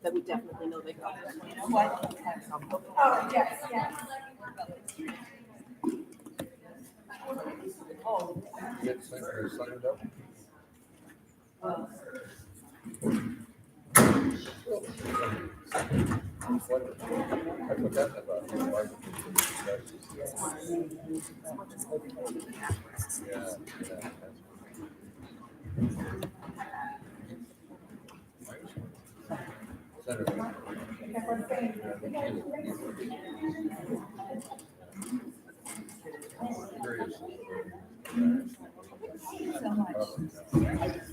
That we definitely know they got. Oh, yes, yes. Get signed up. I forgot about it. Yeah. Senator. Curious.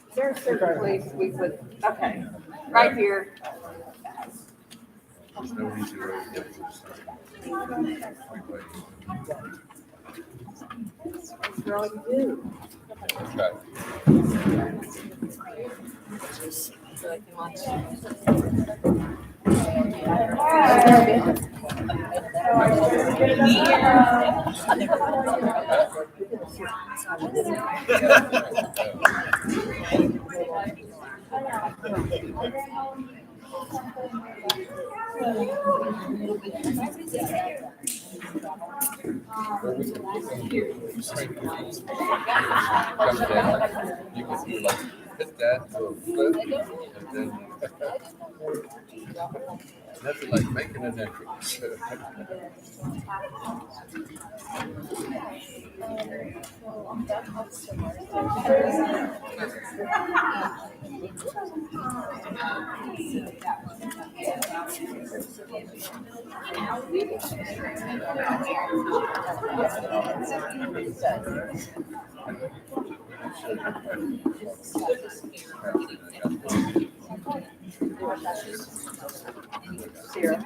Is there a certain place we would, okay, right here. There's no easy way to get this. That's all you do. Okay. So I can watch. Come down. You can do like hit that to a flip, and then that's like making an entrance. Sarah.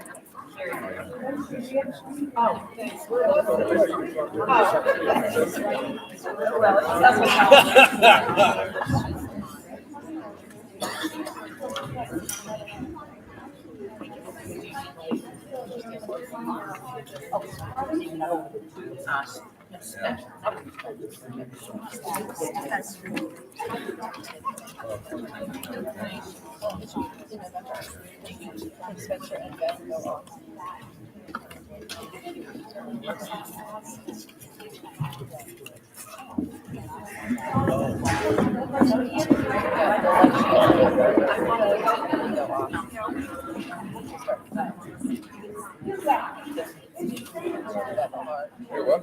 You're what?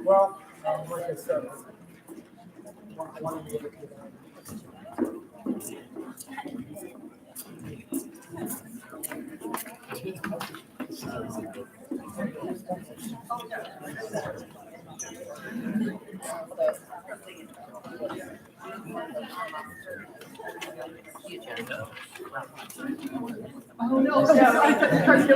Well, like I said, I want to be able to. Oh, no, I took the first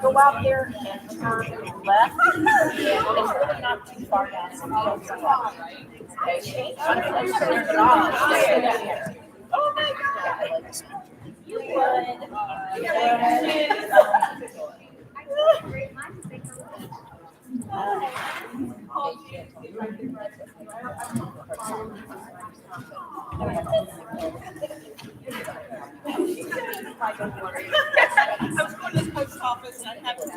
Go out there and turn left. It's really not too far down. Okay. Oh my God. You I was going to the post office and I had to do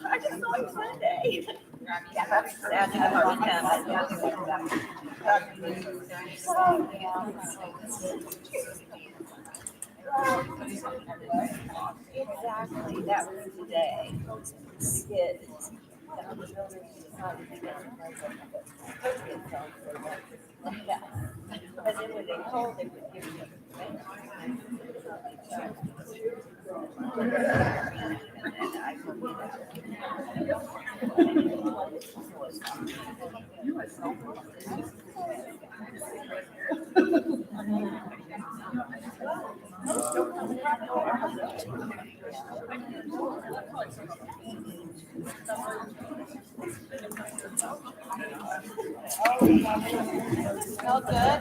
I just saw you Sunday. Yeah, that's sad. Exactly, that was today. To get yeah. But then when they told, they would give you Smell good.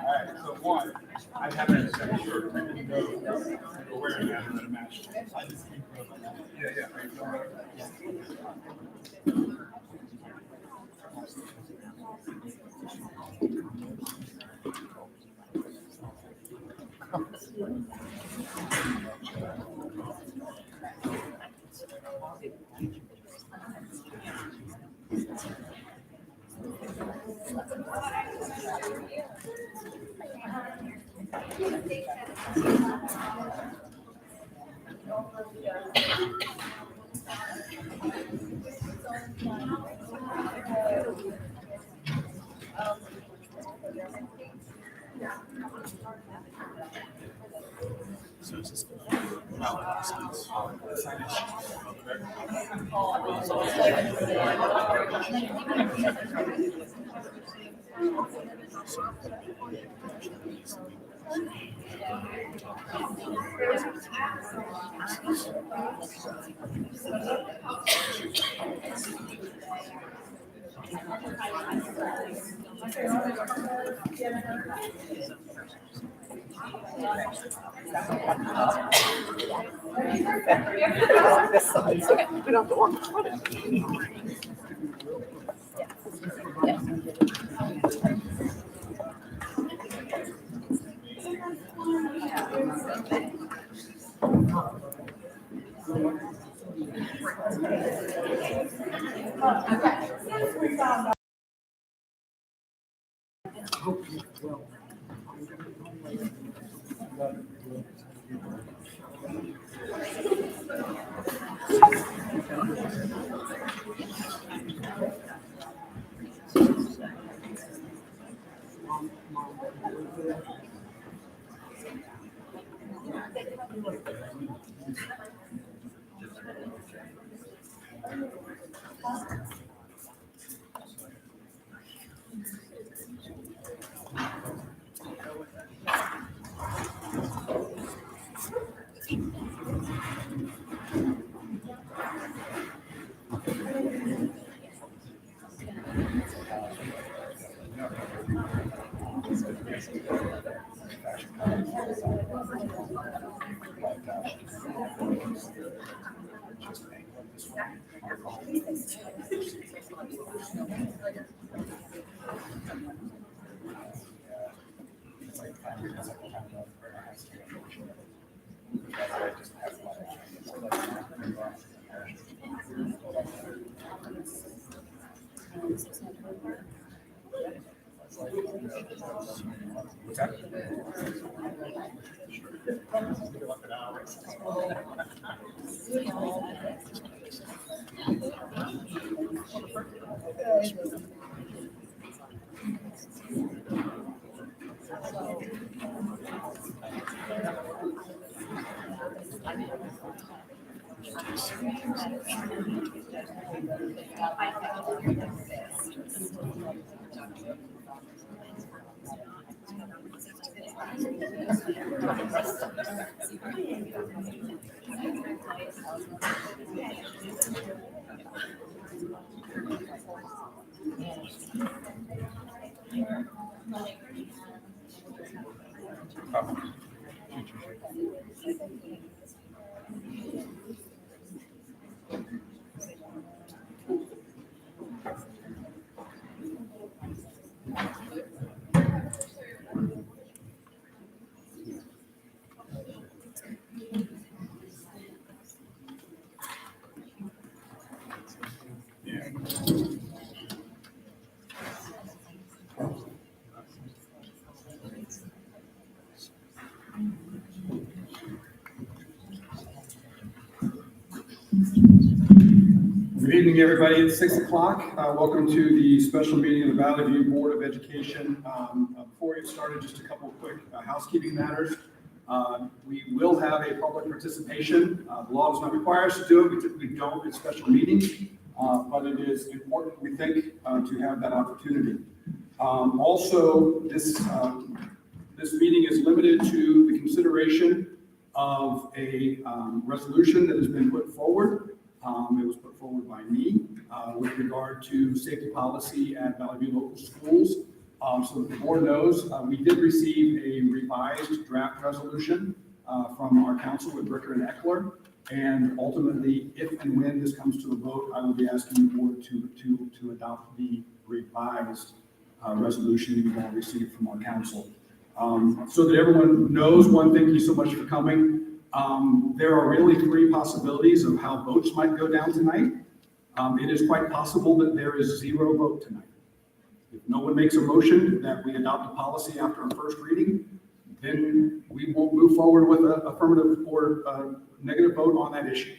Alright, so one, I haven't said sure, I didn't know you were wearing that in a match. I just think, yeah. We don't have to walk. What's that? Good evening, everybody. It's 6 o'clock. Welcome to the special meeting of the Valley View Board of Education. Before we get started, just a couple of quick housekeeping matters. We will have a public participation. The law does not require us to do it. We typically don't at special meetings, but it is important, we think, to have that opportunity. Also, this meeting is limited to the consideration of a resolution that has been put forward. It was put forward by me with regard to safety policy at Valley View Local Schools. So that the board knows, we did receive a revised draft resolution from our council with Bricker and Eckler. And ultimately, if and when this comes to a vote, I will be asking the board to adopt the revised resolution that you've all received from our council. So that everyone knows, one, thank you so much for coming. There are really three possibilities of how votes might go down tonight. It is quite possible that there is zero vote tonight. If no one makes a motion that we adopt a policy after a first reading, then we won't move forward with an affirmative or negative vote on that issue.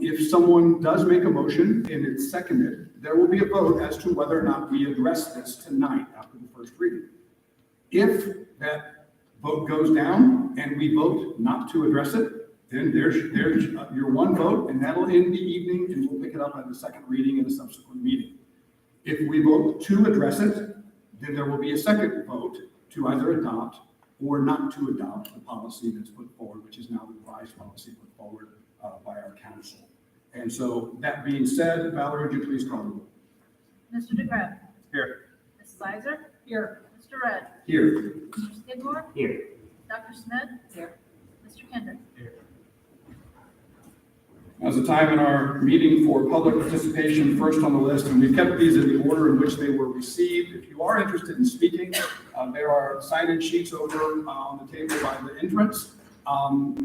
If someone does make a motion and it's seconded, there will be a vote as to whether or not we address this tonight after the first reading. If that vote goes down and we vote not to address it, then there's your one vote, and that'll end the evening, and we'll pick it up at the second reading in a subsequent meeting. If we vote to address it, then there will be a second vote to either adopt or not to adopt the policy that's put forward, which is now the revised policy put forward by our council. And so that being said, Valerie, would you please call the roll? Mr. DeGraff. Here. Mrs. Iser. Here. Mr. Red. Here. Mr. Skidmore. Here. Dr. Smith. Here. Mr. Kendrick. Now's the time in our meeting for public participation, first on the list, and we've kept these in the order in which they were received. If you are interested in speaking, there are sign-in sheets over on the table by the entrance.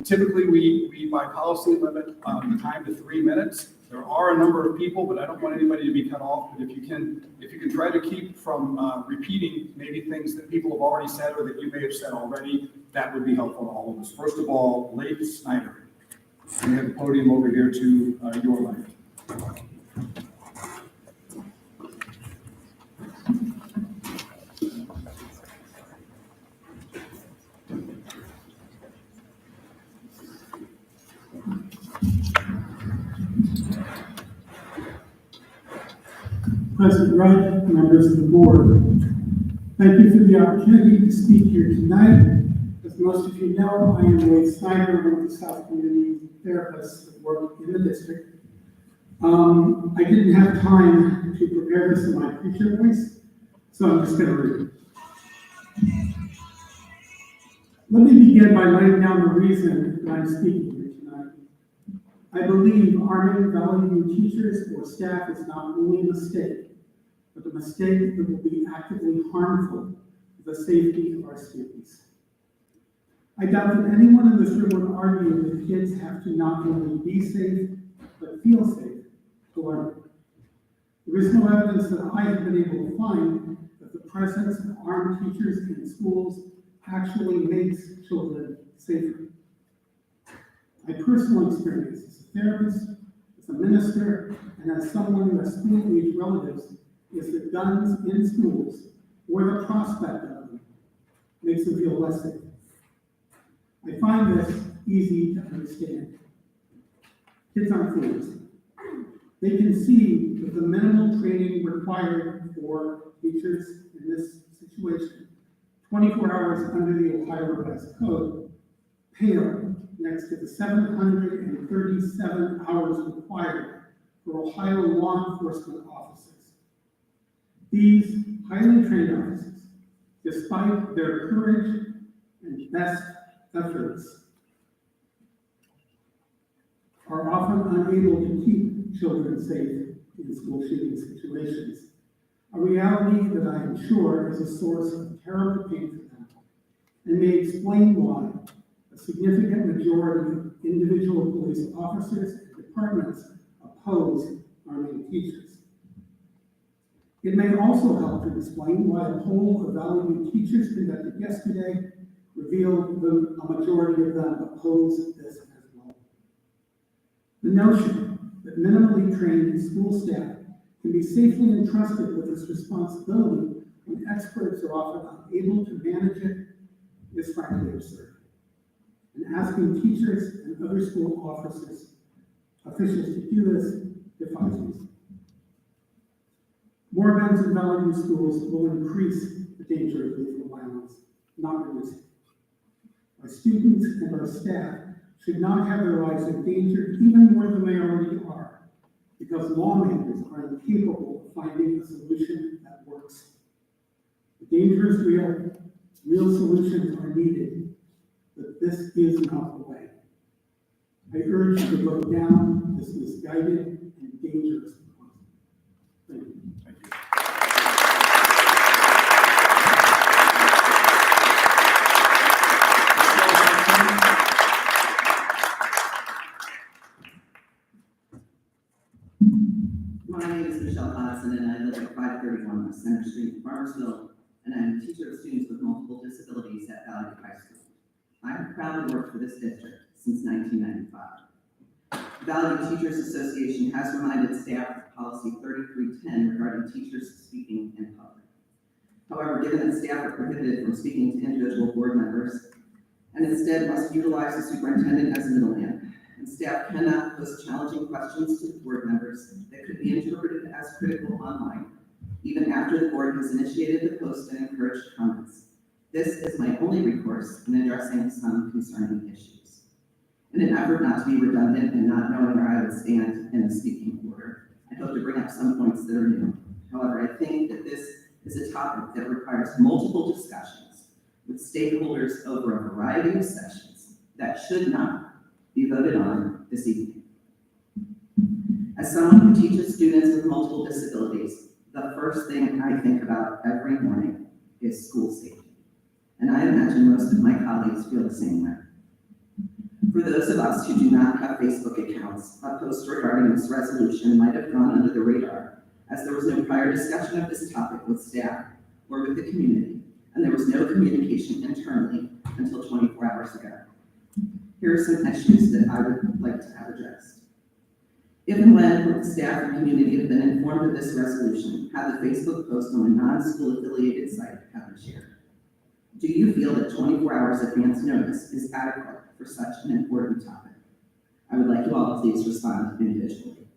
Typically, we by policy limit the time to 3 minutes. There are a number of people, but I don't want anybody to be cut off. But if you can try to keep from repeating maybe things that people have already said or that you may have said already, that would be helpful to all of us. First of all, Leif Snyder. We have the podium over here to your left. President Rudd, members of the board, thank you for the opportunity to speak here tonight. As most of you know, I am Leif Snyder, one of the South Community therapists that work in the district. I didn't have time to prepare this in my preacher voice, so I'm just going to read it. Let me begin by laying down the reason that I'm speaking here tonight. I believe arming Valley View teachers or staff is not only a mistake, but a mistake that will be actively harmful to the safety of our students. I doubt that anyone in this room would argue that kids have to not only be safe, but feel safe to learn. There is no evidence that I have been able to find that the presence of armed teachers in schools actually makes children safer. My personal experience as a therapist, as a minister, and as someone who has school-age relatives is that guns in schools, or the prospect of them, makes them feel less safe. I find this easy to understand. Kids aren't fools. They can see that the minimal training required for teachers in this situation, 24 hours under the Ohio Revised Code, pale next to the 737 hours required for Ohio law enforcement officers. These highly trained officers, despite their courage and best efforts, are often unable to keep children safe in school shooting situations, a reality that I am sure is a source of terrible pain for them, and may explain why a significant majority of individual police officers and departments oppose arming teachers. It may also help to explain why a poll of Valley View teachers conducted yesterday revealed that a majority of them oppose this as well. The notion that minimally trained school staff can be safely entrusted with this responsibility when experts are often unable to manage it is frankly absurd. And asking teachers and other school officers, officials to do this defies reason. More guns in Valley View schools will increase the danger of lethal violence, not reduce it. Our students and our staff should not have their lives endangered even more than they already are, because lawmakers are incapable of finding a solution that works. The danger is real, real solutions are needed, but this is not the way. I urge you to vote down this misguided and dangerous proposal. Thank you. My name is Michelle Hodson, and I live at 531 West Center Street in Farmersville, and I'm a teacher of students with multiple disabilities at Valley View High School. I have proudly worked for this district since 1995. The Valley View Teachers Association has reminded staff of policy 3310 regarding teachers speaking in public. However, given that staff are prohibited from speaking to individual board members, and instead must utilize the superintendent as a middleman, and staff cannot pose challenging questions to the board members that could be interpreted as critical online, even after the board has initiated the post and encouraged comments. This is my only recourse in addressing some concerning issues. In an effort not to be redundant and not knowing where I would stand in the speaking order, I hope to bring up some points that are new. However, I think that this is a topic that requires multiple discussions with stakeholders over a variety of sessions that should not be voted on this evening. As someone who teaches students with multiple disabilities, the first thing I think about every morning is school safety. And I imagine most of my colleagues feel the same way. For those of us who do not have Facebook accounts, a post regarding this resolution might have gone under the radar, as there was no prior discussion of this topic with staff or with the community, and there was no communication internally until 24 hours ago. Here are some issues that I would like to have addressed. If and when the staff and community have been informed of this resolution, have the Facebook post on a non-school affiliated site have been shared? Do you feel that 24 hours advance notice is adequate for such an important topic? I would like you all to please respond individually.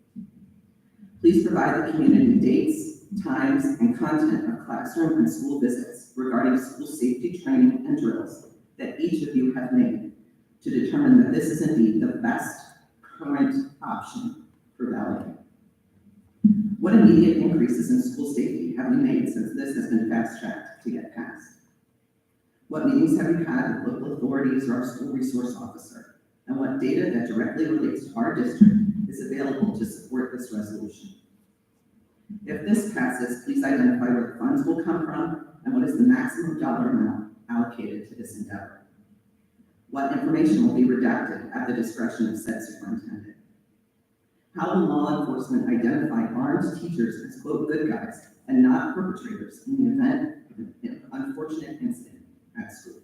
Please provide the community dates, times, and content of classroom and school visits regarding school safety training and drills that each of you have made to determine that this is indeed the best current option for Valley View. What immediate increases in school safety have we made since this has been fast-tracked to get passed? What meetings have you had with local authorities or our school resource officer? And what data that directly relates to our district is available to support this resolution? If this passes, please identify where the funds will come from and what is the maximum dollar amount allocated to this endeavor. What information will be redacted at the discretion of said superintendent? How will law enforcement identify armed teachers as quote good guys and not perpetrators in the event of an unfortunate incident at school?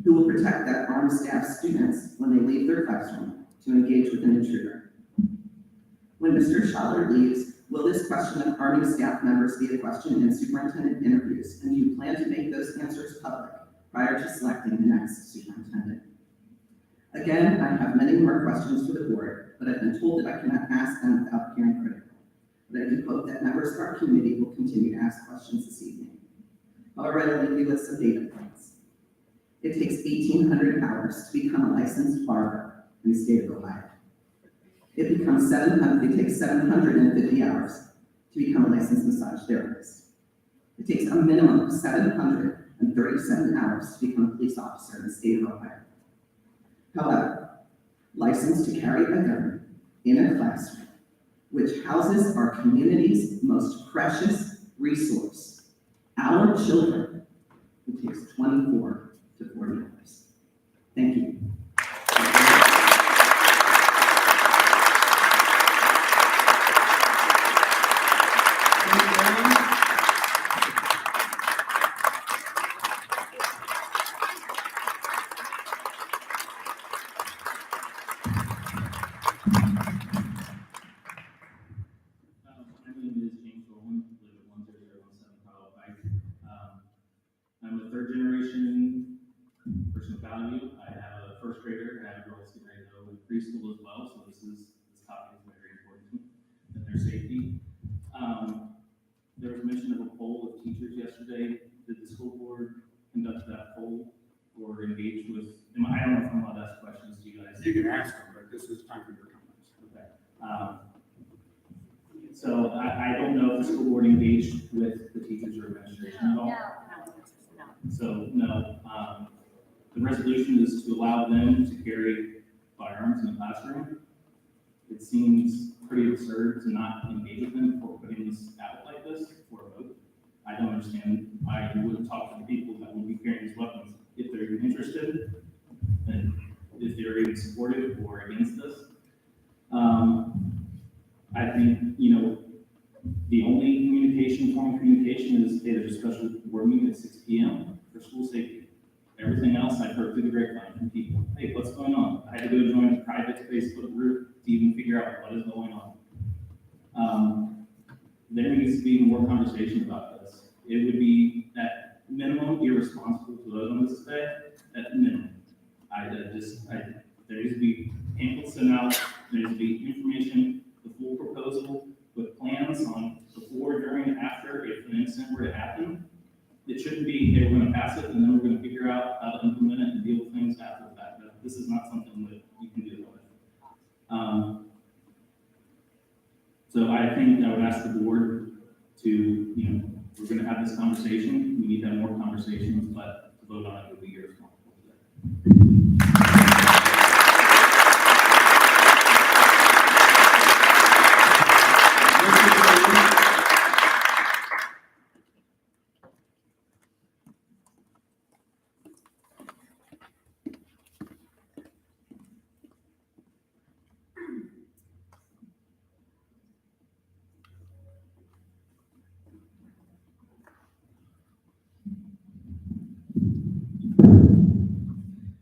Who will protect that armed staff students when they leave their classroom to engage with an intruder? When Mr. Schaller leaves, will this question of arming staff members be a question in superintendent interviews, and do you plan to make those answers public prior to selecting the next superintendent? Again, I have many more questions for the board, but I've been told that I cannot ask them without appearing critical. But I do hope that members of our community will continue to ask questions this evening. However, I'll leave you with some data points. It takes 1,800 hours to become a licensed barber in the state of Ohio. It takes 750 hours to become a licensed massage therapist. It takes a minimum of 737 hours to become a police officer in the state of Ohio. However, licensed to carry a gun in a classroom, which houses our community's most precious resource, our children, it takes 24 to 40 hours. Thank you. My name is James Rowland, live at 10017 Powell Pike. I'm a third generation person of value. I have a first grader and I have girls getting ready to go in preschool as well, so this topic is very important to me and their safety. There was mention of a poll of teachers yesterday. Did the school board conduct that poll or engage with, I don't know if I'm allowed to ask questions to you guys. You can ask them, but this is time for your comments. Okay. So I don't know if the school board engaged with the teachers or administration at all. So no, the resolution is to allow them to carry firearms in the classroom. It seems pretty absurd to not engage with them before putting this out like this for a vote. I don't understand why you wouldn't talk to the people that would be carrying these weapons if they're even interested and if they're even supportive or against this. I think, the only form of communication is, hey, there's a special board meeting at 6 p.m. for school safety. Everything else I've heard through the grapevine from people. Hey, what's going on? I had to go join a private Facebook group to even figure out what is going on. There needs to be more conversation about this. It would be at minimum irresponsible to vote on this today, at minimum. There needs to be pamphlets sent out, there needs to be information, the full proposal with plans on before, during, and after, if an incident were to happen. It shouldn't be, hey, we're gonna pass it and then we're gonna figure out how to implement it and deal with things after the fact. This is not something that you can deal with. So I think I would ask the board to, we're gonna have this conversation, we need to have more conversations, but to vote on it would be irresponsible today.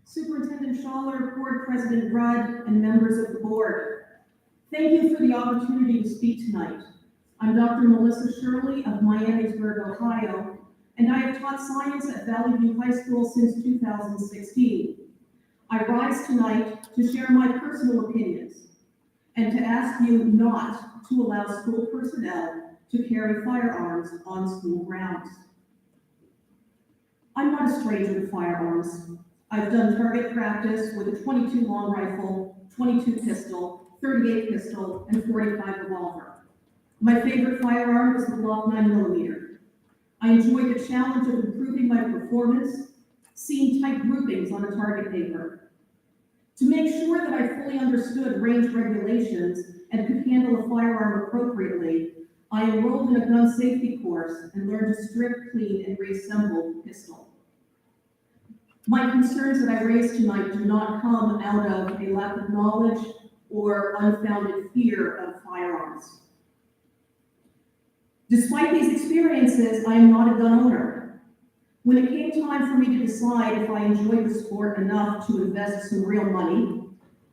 Superintendent Schaller, Board President Rudd, and members of the board. Thank you for the opportunity to speak tonight. I'm Dr. Melissa Shirley of Miamisburg, Ohio, and I have taught science at Valley View High School since 2016. I rise tonight to share my personal opinions and to ask you not to allow school personnel to carry firearms on school grounds. I'm not a stranger to firearms. I've done target practice with a 22 long rifle, 22 pistol, 38 pistol, and 45 revolver. My favorite firearm is the Glock 9mm. I enjoy the challenge of improving my performance, seeing tight groupings on a target paper. To make sure that I fully understood range regulations and could handle a firearm appropriately, I enrolled in a gun safety course and learned to strip, clean, and reassemble a pistol. My concerns that I raise tonight do not come out of a lack of knowledge or unfounded fear of firearms. Despite these experiences, I am not a gun owner. When it came time for me to decide if I enjoyed the sport enough to invest some real money,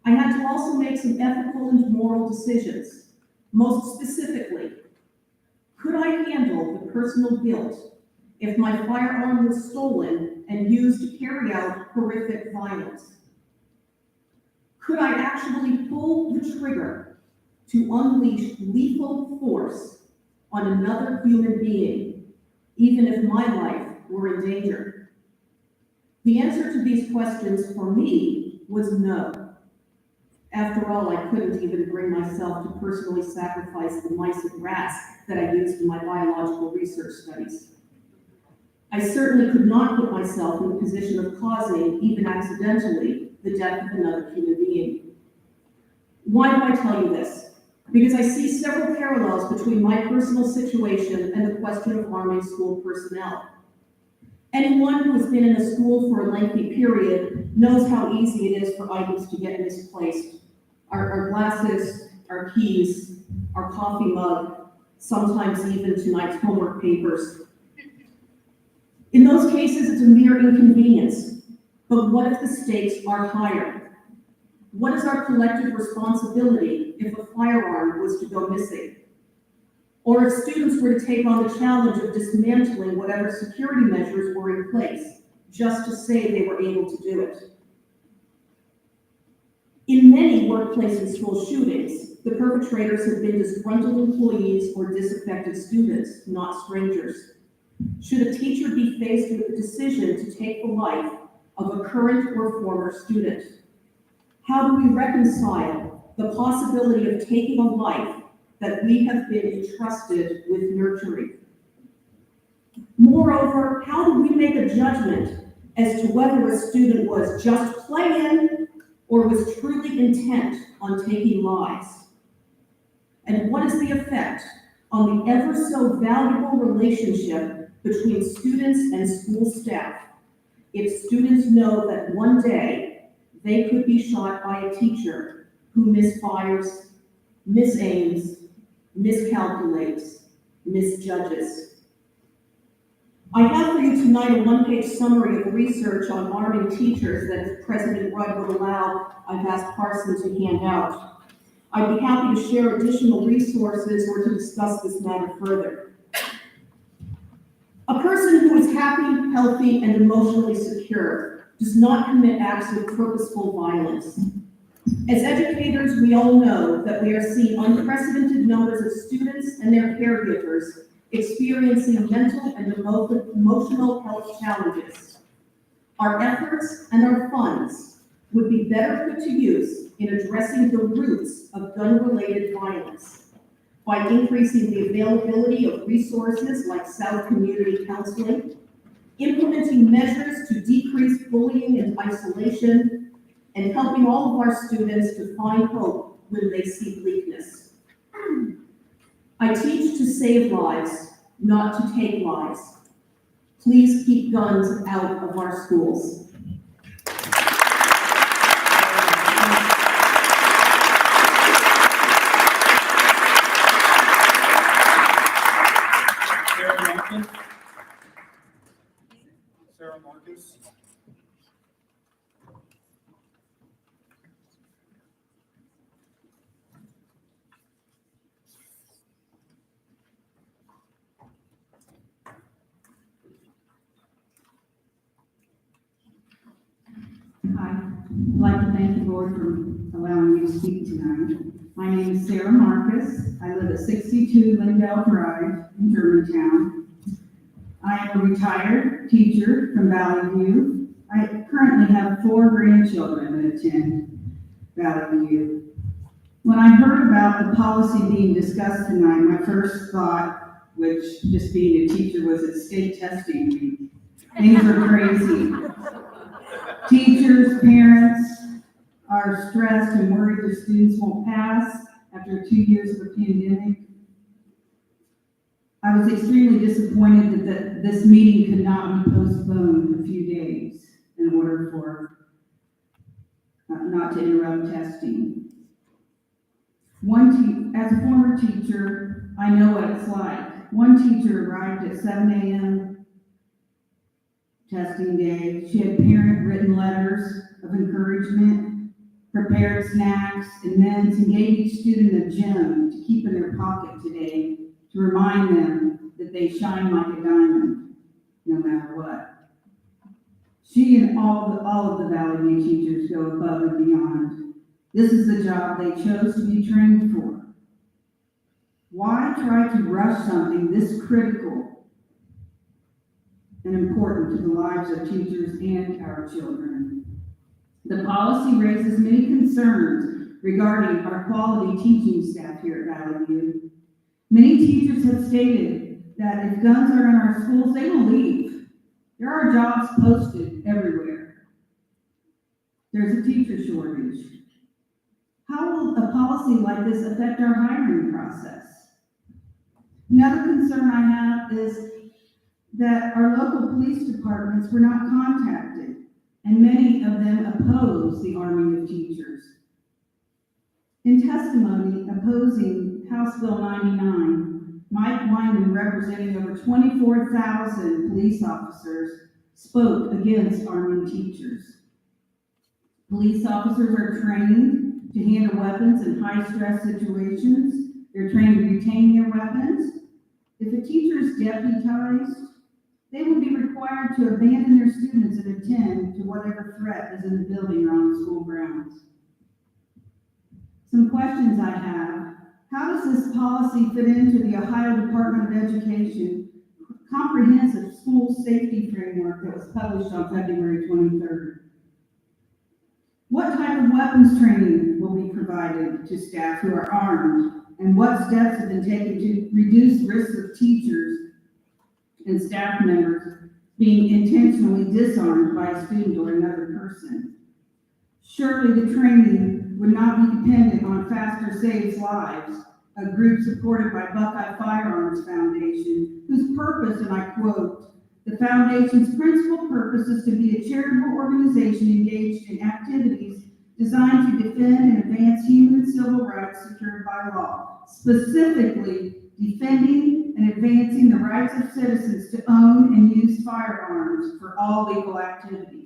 I had to also make some ethical and moral decisions. Most specifically, could I handle the personal guilt if my firearm was stolen and used to carry out horrific violence? Could I actually pull the trigger to unleash lethal force on another human being, even if my life were in danger? The answer to these questions for me was no. After all, I couldn't even bring myself to personally sacrifice the mice and rats that I used in my biological research studies. I certainly could not put myself in the position of causing, even accidentally, the death of another human being. Why do I tell you this? Because I see several parallels between my personal situation and the question of arming school personnel. Anyone who has been in a school for a lengthy period knows how easy it is for items to get misplaced. Our glasses, our keys, our coffee mug, sometimes even tonight's homework papers. In those cases, it's a mere inconvenience. But what if the stakes are higher? What is our collective responsibility if a firearm was to go missing? Or if students were to take on the challenge of dismantling whatever security measures were in place, just to say they were able to do it? In many workplace and school shootings, the perpetrators have been disgruntled employees or disaffected students, not strangers. Should a teacher be faced with the decision to take the life of a current or former student? How do we reconcile the possibility of taking a life that we have been entrusted with nurturing? Moreover, how do we make a judgment as to whether a student was just playing or was truly intent on taking lives? And what is the effect on the ever so valuable relationship between students and school staff if students know that one day they could be shot by a teacher who misfires, misaims, miscalculates, misjudges? I have for you tonight a one-page summary of research on arming teachers that, if President Rudd would allow, I've asked Parson to hand out. I'd be happy to share additional resources or to discuss this matter further. A person who is happy, healthy, and emotionally secure does not commit acts of purposeful violence. As educators, we all know that we are seeing unprecedented numbers of students and their caregivers experiencing mental and emotional health challenges. Our efforts and our funds would be better put to use in addressing the roots of gun-related violence by increasing the availability of resources like South Community Counseling, implementing measures to decrease bullying and isolation, and helping all of our students to find hope when they see bleakness. I teach to save lives, not to take lives. Please keep guns out of our schools. Sarah Marcus. Hi, I'd like to thank the board for allowing me to speak tonight. My name is Sarah Marcus. I live at 62 Lindell Drive in Germantown. I am a retired teacher from Valley View. I currently have 4 grandchildren that attend Valley View. When I heard about the policy being discussed tonight, my first thought which just being a teacher was at state testing week. Things are crazy. Teachers, parents are stressed and worried their students won't pass after 2 years of a pandemic. I was extremely disappointed that this meeting could not be postponed a few days in order for not to interrupt testing. As a former teacher, I know what it's like. One teacher arrived at 7 a.m. testing day. She had parent-written letters of encouragement, prepared snacks, and mints, and gave each student a gem to keep in their pocket today to remind them that they shine like a diamond, no matter what. She and all of the Valley View teachers go above and beyond. This is the job they chose to be trained for. Why try to rush something this critical and important to the lives of teachers and our children? The policy raises many concerns regarding our quality teaching staff here at Valley View. Many teachers have stated that if guns are in our schools, they will leave. There are jobs posted everywhere. There's a teacher shortage. How will a policy like this affect our hiring process? Another concern I have is that our local police departments were not contacted, and many of them oppose the arming of teachers. In testimony opposing House Bill 99, Mike Wyman, representing over 24,000 police officers, spoke against arming teachers. Police officers are trained to handle weapons in high-stress situations. They're trained to retain their weapons. If a teacher is deputized, they will be required to abandon their students and attend to whatever threat is in the building or on the school grounds. Some questions I have. How does this policy fit into the Ohio Department of Education comprehensive school safety framework that was published on February 23rd? What type of weapons training will be provided to staff who are armed? And what steps have been taken to reduce risks of teachers and staff members being intentionally disarmed by a student or another person? Surely the training would not be dependent on Faster Saves Lives, a group supported by Buckeye Firearms Foundation, whose purpose, and I quote, "The foundation's principal purpose is to be a charitable organization engaged in activities designed to defend and advance human and civil rights secured by law, specifically defending and advancing the rights of citizens to own and use firearms for all legal activities."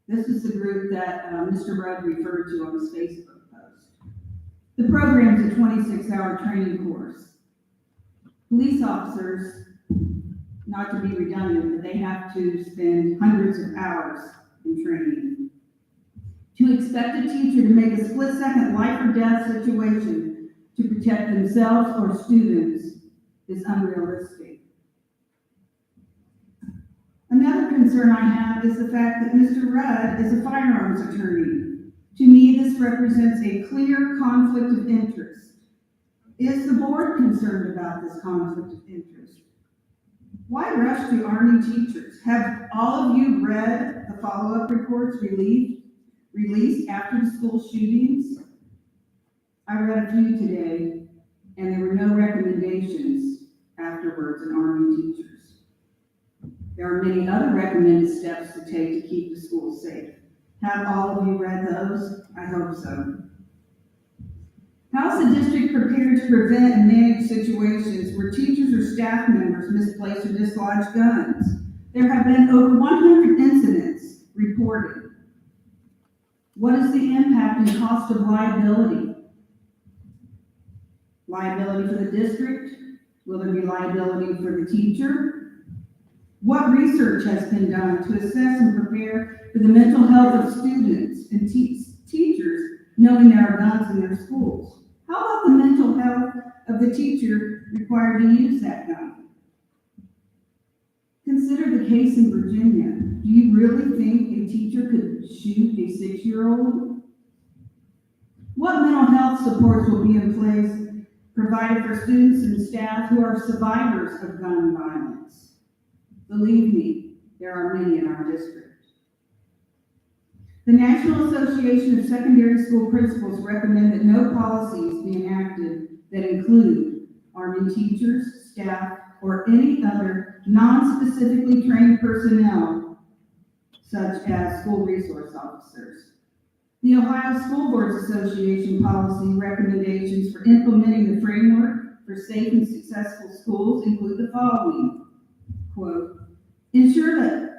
This is the group that Mr. Rudd referred to on his Facebook post. The program is a 26-hour training course. Police officers, not to be redundant, but they have to spend hundreds of hours in training. To expect a teacher to make a split-second life or death situation to protect themselves or students is unrealistic. Another concern I have is the fact that Mr. Rudd is a firearms attorney. To me, this represents a clear conflict of interest. Is the board concerned about this conflict of interest? Why rush to arming teachers? Have all of you read the follow-up reports released after the school shootings? I read a few today, and there were no recommendations afterwards in arming teachers. There are many other recommended steps to take to keep the schools safe. Have all of you read those? I hope so. How is the district prepared to prevent and manage situations where teachers or staff members misplace or dislodge guns? There have been over 100 incidents reported. What is the impact and cost of liability? Liability for the district? Will there be liability for the teacher? What research has been done to assess and prepare for the mental health of students and teachers knowing there are guns in their schools? How about the mental health of the teacher required to use that gun? Consider the case in Virginia. Do you really think a teacher could shoot a 6-year-old? What mental health supports will be in place provided for students and staff who are survivors of gun violence. Believe me, there are many in our district. The National Association of Secondary School Principals recommend that no policies be enacted that include arming teachers, staff, or any other non-specifically trained personnel, such as school resource officers. The Ohio School Boards Association policy recommendations for implementing the framework for safe and successful schools include the following. Quote, ensure that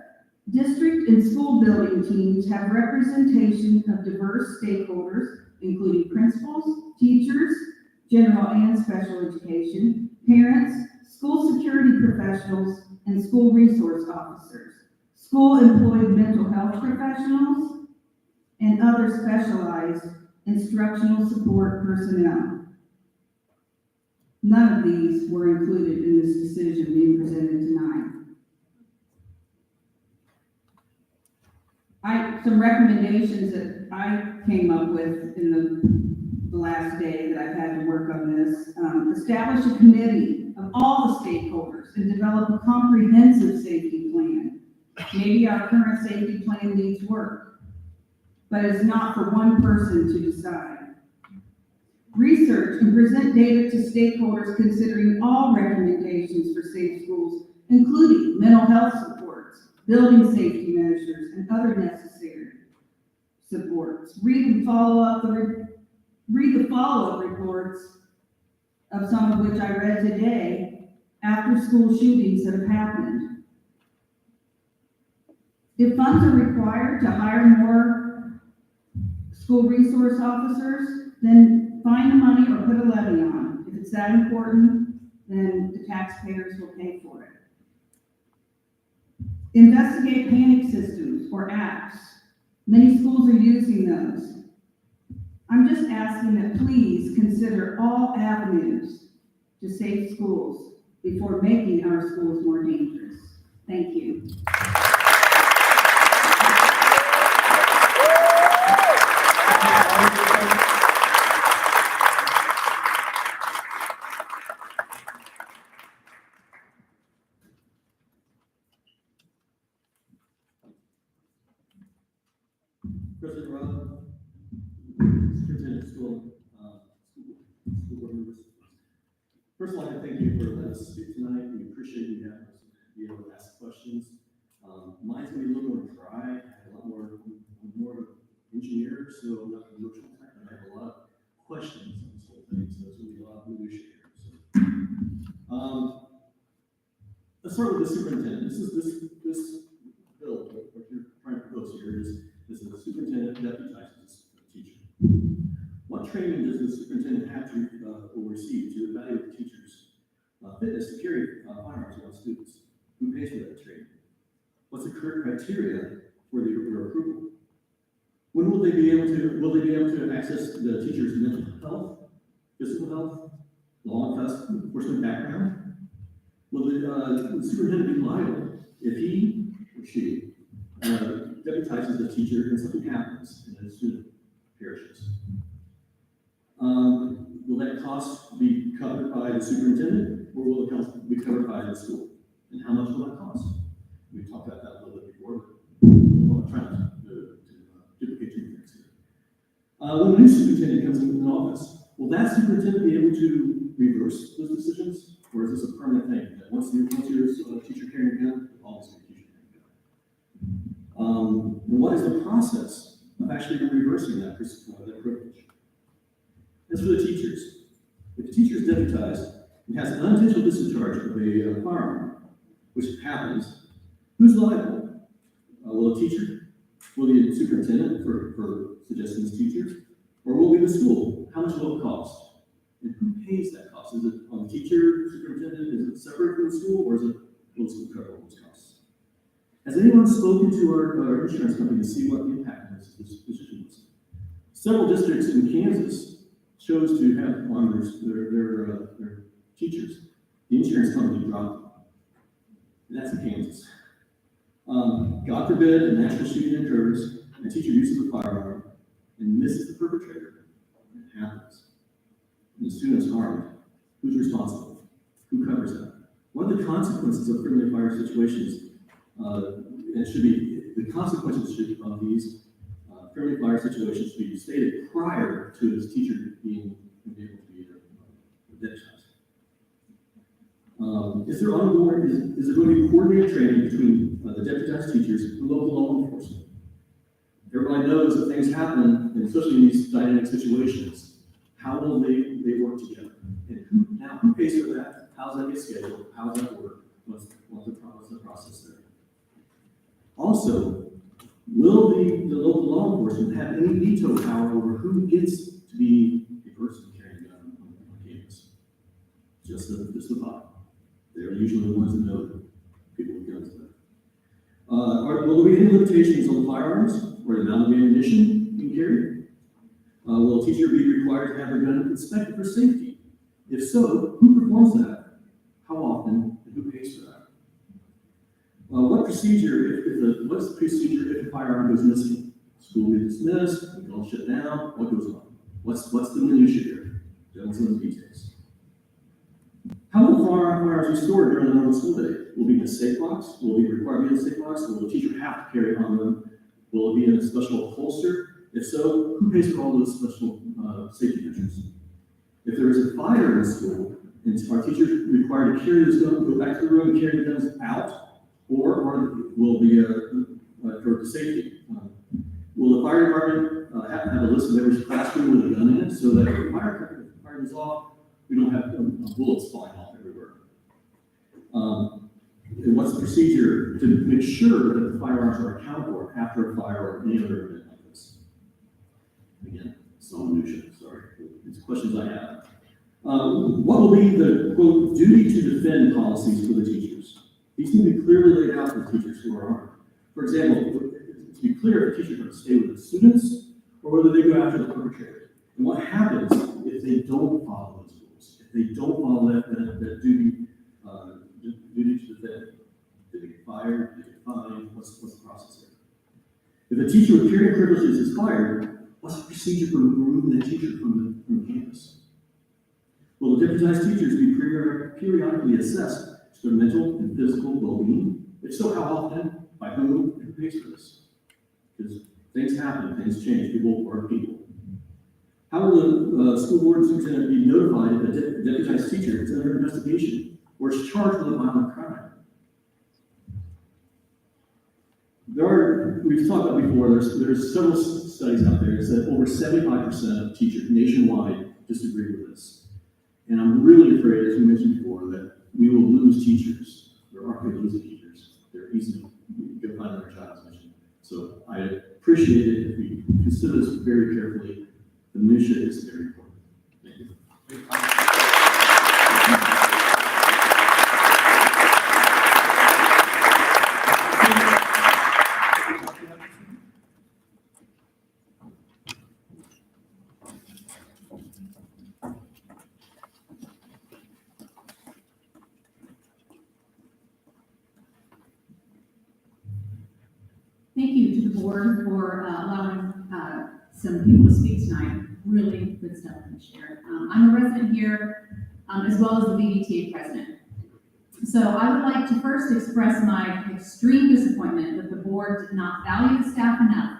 district and school building teams have representation of diverse stakeholders, including principals, teachers, general and special education, parents, school security professionals, and school resource officers, school-employed mental health professionals, and other specialized instructional support personnel. None of these were included in this decision being presented tonight. Some recommendations that I came up with in the last day that I've had to work on this. Establish a committee of all the stakeholders and develop a comprehensive safety plan. Maybe our current safety plan needs work, but it's not for one person to decide. Research and present data to stakeholders considering all recommendations for safe schools, including mental health supports, building safety measures, and other necessary supports. Read the follow-up reports of some of which I read today after school shootings that have happened. If funds are required to hire more school resource officers, then find the money or put a levy on. If it's that important, then the taxpayers will pay for it. Investigate panic systems or apps. Many schools are using those. I'm just asking that please consider all avenues to save schools before making our schools more dangerous. Thank you. President Rob, Superintendent of School Board members. First of all, I thank you for letting us speak tonight. We appreciate you having us be able to ask questions. Mine's going to be a little more dry. I have a lot more, I'm more of an engineer, so I'm not an emotional type, and I have a lot of questions on this whole thing, so it's going to be a lot of minutiae here. So, let's start with the superintendent. This bill, what you're trying to propose here is the superintendent deputizes the teacher. What training does the superintendent have to or receive to evaluate the teacher's fitness to carry firearms around students? Who pays for that training? What's the current criteria for their approval? When will they be able to access the teacher's mental health, physical health, law enforcement background? Will the superintendent be liable if he or she deputizes the teacher and something happens and the student perishes? Will that cost be covered by the superintendent, or will it be covered by the school? And how much will that cost? We talked about that a little bit before, but I'm not trying to duplicate two things here. When a new superintendent comes into office, will that superintendent be able to reverse those decisions, or is this a permanent thing that once you're a teacher carrying a gun, you'll always be a teacher carrying a gun? What is the process of actually reversing that privilege? As for the teachers, if the teacher is deputized and has an unintentional discharge of a firearm, which happens, who's liable? Will the teacher? Will the superintendent for suggesting this teacher? Or will it be the school? How much will it cost? And who pays that cost? Is it on the teacher, superintendent? Is it separate from the school, or will the school cover all those costs? Has anyone spoken to our insurance company to see what the impact of this position was? Several districts in Kansas chose to have on their teachers. The insurance company dropped them. And that's in Kansas. God forbid a national shooting occurs, and a teacher uses a firearm and misses the perpetrator. It happens. And the student's harmed. Who's responsible? Who covers that? What are the consequences of friendly fire situations? It should be, the consequences of these friendly fire situations should be stated prior to this teacher being able to be deputized. Is there ongoing, is there going to be coordinated training between the deputized teachers and local law enforcement? Everybody knows that things happen, and especially in these dynamic situations, how will they work together? And who pays for that? How does that get scheduled? How does that work? What's the process there? Also, will the local law enforcement have any veto power over who gets to be a person carrying a gun on campus? Just the thought. They're usually the ones that know people with guns there. Will there be any limitations on firearms or the amount of ammunition you can carry? Will a teacher be required to have their gun inspected for safety? If so, who performs that? How often, and who pays for that? What's the procedure if a firearm goes missing? School gets dismissed, we all shut down, what goes on? What's the minutiae here? Don't some of the details. How will firearms be stored during the normal school day? Will it be in a safe box? Will it be required to be in a safe box? Will the teacher have to carry it on them? Will it be in a special holster? If so, who pays for all those special safety measures? If there is a fire in the school, and our teachers required to carry this gun, go back to the room and carry the guns out, or will be for safety? Will the fire department have a list of every classroom with a gun in it so that if the fire is off, we don't have bullets flying off everywhere? And what's the procedure to make sure that the firearms are accounted for after a fire or any other event like this? Again, it's all minutia, sorry. It's questions I have. What will be the, quote, duty to defend policies for the teachers? These need to be clearly laid out for the teachers who are armed. For example, to be clear if the teacher is going to stay with the students or whether they go after the perpetrator. And what happens if they don't follow those rules? If they don't follow that duty to defend? Do they get fired? Do they get fined? What's the process there? If a teacher with carrying privileges is fired, what's the procedure for removing that teacher from campus? Will the deputized teachers be periodically assessed to their mental and physical well-being? If so, how often? By whom? And who pays for this? Because things happen, things change, people are people. How will the school board superintendent be notified if a deputized teacher is under investigation or is charged with a violent crime? We've talked about before, there's several studies out there that said over 75% of teachers nationwide disagree with this. And I'm really afraid, as we mentioned before, that we will lose teachers. There aren't going to lose teachers. They're easy to go find their jobs. So I appreciate it if we consider this very carefully. The mission is very important. Thank you. Thank you to the board for allowing some people to speak tonight. Really good stuff to share. I'm a resident here, as well as the VBTA president. So I would like to first express my extreme disappointment that the board did not value the staff enough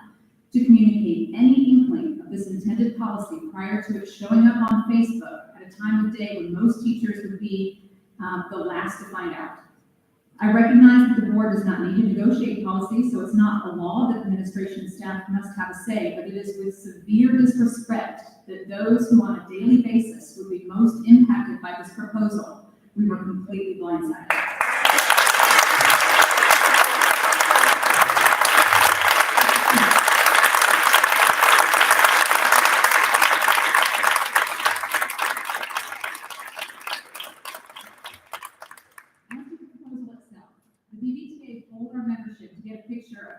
to communicate any inkling of this intended policy prior to it showing up on Facebook at a time of day when most teachers would be the last to find out. I recognize that the board does not need to negotiate policy, so it's not a law that administration and staff must have a say, but it is with severe disrespect that those who on a daily basis would be most impacted by this proposal, we were completely blindsided.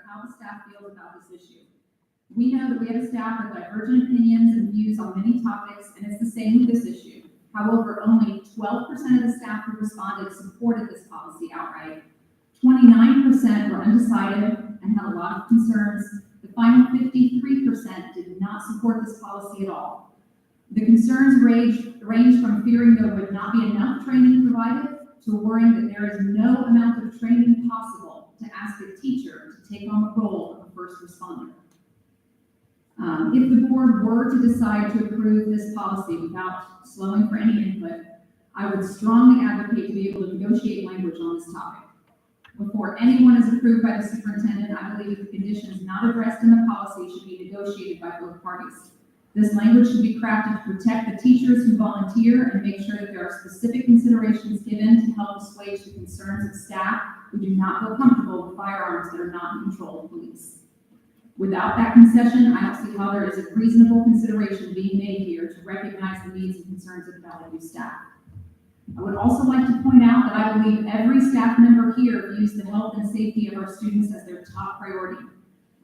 How the staff feels about this issue. We know that we have a staff with divergent opinions and views on many topics, and it's the same with this issue. However, only 12% of the staff who responded supported this policy outright. 29% were undecided and had a lot of concerns. The final 53% did not support this policy at all. The concerns range from fearing there would not be enough training provided to worrying that there is no amount of training possible to ask a teacher to take on the role of a first responder. If the board were to decide to approve this policy without slowing for any input, I would strongly advocate to be able to negotiate language on this topic. Before anyone is approved by the superintendent, I believe the conditions not addressed in the policy should be negotiated by both parties. This language should be crafted to protect the teachers who volunteer and make sure that there are specific considerations given to help assuage the concerns of staff who do not feel comfortable with firearms that are not in control of police. Without that concession, I don't see how there is a reasonable consideration being made here to recognize the needs and concerns of the Valley View staff. I would also like to point out that I believe every staff member here views the health and safety of our students as their top priority.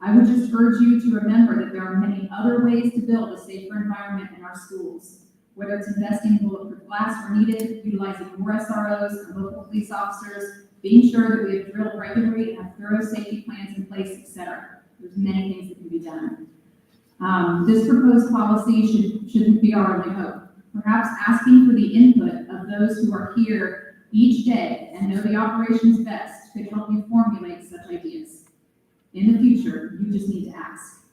I would just urge you to remember that there are many other ways to build a safer environment in our schools, whether it's investing in bulletproof glass where needed, utilizing more SROs and local police officers, being sure that we have drilled regularly and have thorough safety plans in place, etc. There's many things that can be done. This proposed policy shouldn't be our only hope. Perhaps asking for the input of those who are here each day and know the operations best could help you formulate such ideas. In the future, you just need to ask.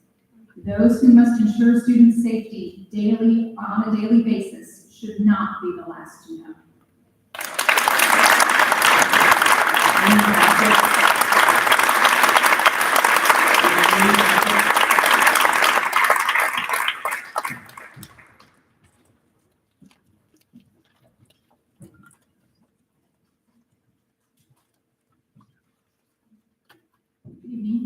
Those who must ensure student safety on a daily basis should not be the last to know.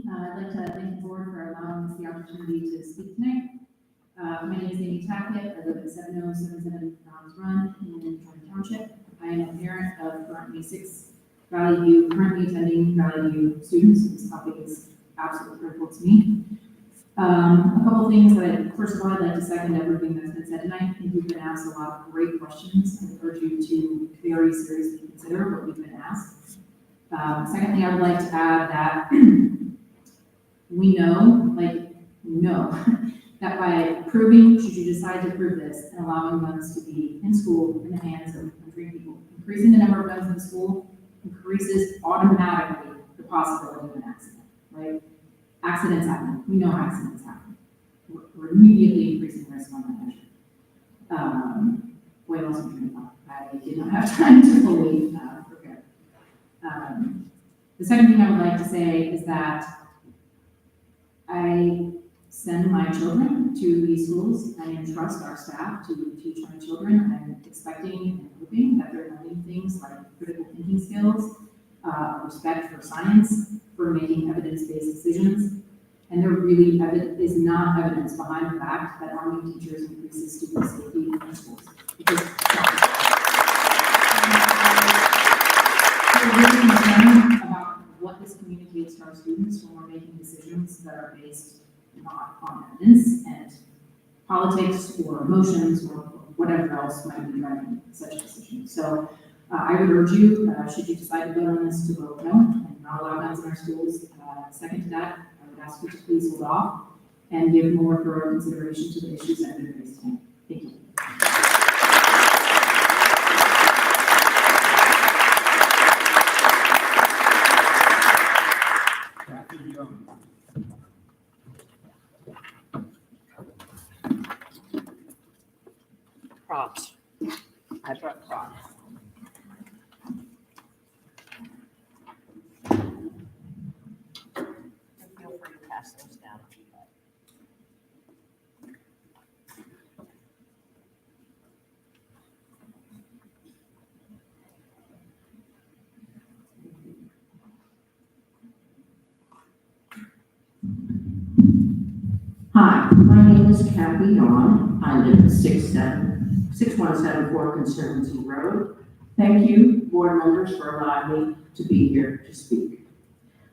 I'd like to thank the board for allowing us the opportunity to speak tonight. My name is Amy Tackett. I live at 7077 Browns Run in Troy Township. I am a parent of currently 6 currently attending Valley View students. This topic is absolutely critical to me. A couple things first of all, I'd like to second everything that's been said tonight. I think we've been asked a lot of great questions. I urge you to very seriously consider what we've been asked. Secondly, I would like to add that we know that by approving, should you decide to approve this, and allowing guns to be in school, in the hands of trained people, increasing the number of guns in school increases automatically the possibility of an accident, right? Accidents happen. We know accidents happen. We're immediately increasing risk on that measure. What else am I trying to talk? I did not have time to fully prepare. The second thing I would like to say is that I send my children to these schools. I entrust our staff to teach my children. I'm expecting and hoping that they're learning things like critical thinking skills, respect for science, for making evidence-based decisions. And there really is not evidence behind the fact that arming teachers increases student safety in schools. Because we're really concerned about what this communicates to our students when we're making decisions that are based not on evidence and politics or emotions or whatever else might be driving such decisions. So I would urge you, should you decide to vote on this, to vote no and not allow guns in our schools. Second to that, I would ask you to please hold off and give more thorough consideration to the issues that have been raised tonight. Thank you. Props. I brought props. Feel free to pass those down. Hi, my name is Kathy Yawn. I live at 6174 Conservancy Road. Thank you, board members, for allowing me to be here to speak.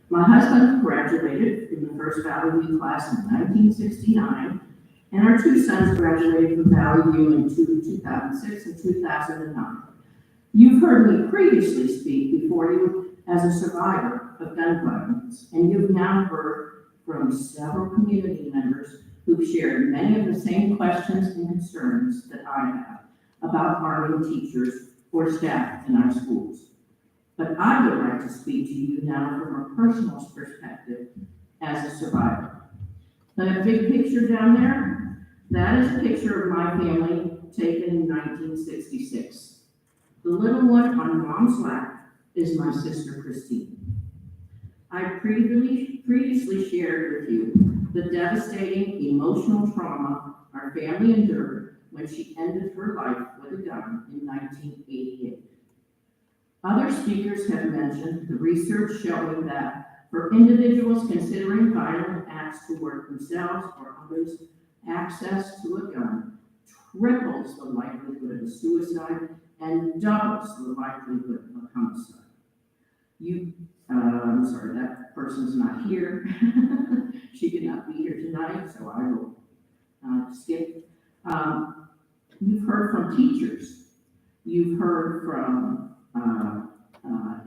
My husband graduated from the first Valley View class in 1969, and our 2 sons graduated from Valley View in 2006 and 2009. You've heard me previously speak before you as a survivor of gun violence, and you've now heard from several community members who've shared many of the same questions and concerns that I have about arming teachers or staff in our schools. But I would like to speak to you now from a personal perspective as a survivor. That big picture down there, that is a picture of my family taken in 1966. The little one on mom's lap is my sister Christine. I previously shared with you the devastating emotional trauma our family endured when she ended her life with a gun in 1988. Other speakers have mentioned the research showing that for individuals considering violent acts toward themselves or others, access to a gun triples the likelihood of a suicide and doubles the likelihood of homicide. I'm sorry, that person's not here. She could not be here tonight, so I will skip. You've heard from teachers. You've heard from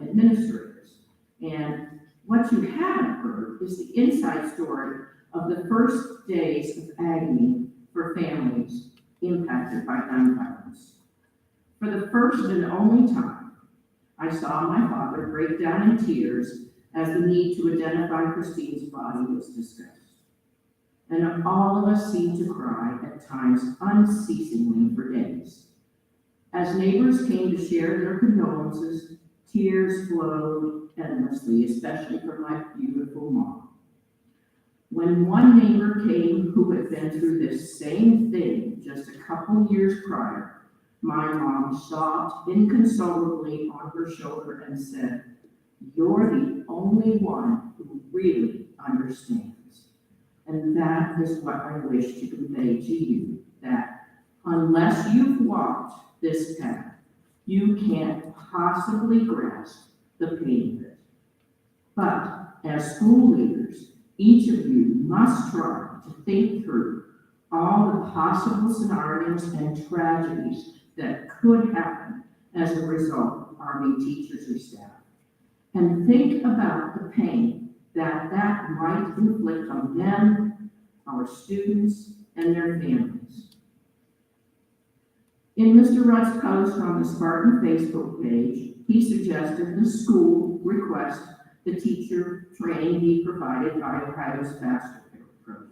administrators. And what you haven't heard is the inside story of the first days of agony for families impacted by gun violence. For the first and only time, I saw my father break down in tears as the need to identify Christine's body was discussed. And all of us seemed to cry at times unceasingly for days. As neighbors came to share their condolences, tears flowed endlessly, especially for my beautiful mom. When one neighbor came who had been through this same thing just a couple years prior, my mom sobbed inconsolably on her shoulder and said, "You're the only one who really understands." And that is what I wish to convey to you, that unless you've walked this path, you can't possibly grasp the pain of it. But as school leaders, each of you must try to think through all the possible scenarios and tragedies that could happen as a result of arming teachers and staff. And think about the pain that might inflict on them, our students, and their families. In Mr. Rudd's post on the Spartan Facebook page, he suggested the school request the teacher training be provided by Ohio's FASTER program.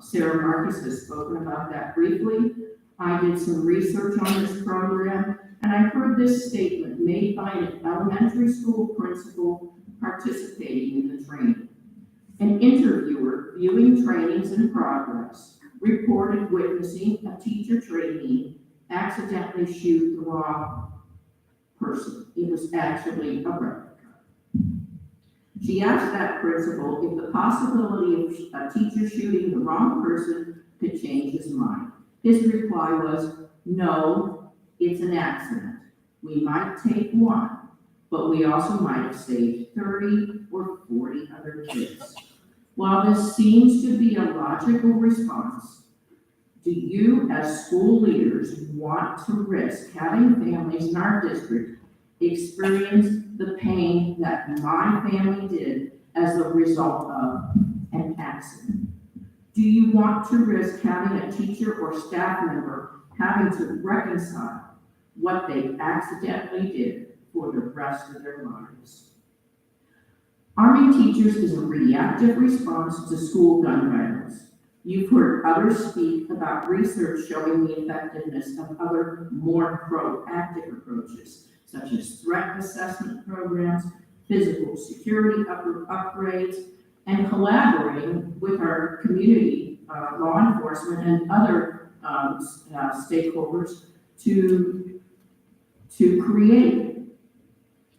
Sarah Marcus has spoken about that briefly. I did some research on this program, and I heard this statement made by an elementary school principal participating in the training. An interviewer viewing trainings in progress reported witnessing a teacher trainee accidentally shoot the wrong person. It was actually a replica. She asked that principal if the possibility of a teacher shooting the wrong person could change his mind. His reply was, "No, it's an accident. We might take one, but we also might have saved 30 or 40 other kids." While this seems to be a logical response, do you as school leaders want to risk having families in our district experience the pain that my family did as a result of an accident? Do you want to risk having a teacher or staff member having to reconcile what they accidentally did for the rest of their lives? Arming teachers is a reactive response to school gun violence. You've heard others speak about research showing the effectiveness of other more proactive approaches, such as threat assessment programs, physical security upgrades, and collaborating with our community, law enforcement, and other stakeholders to create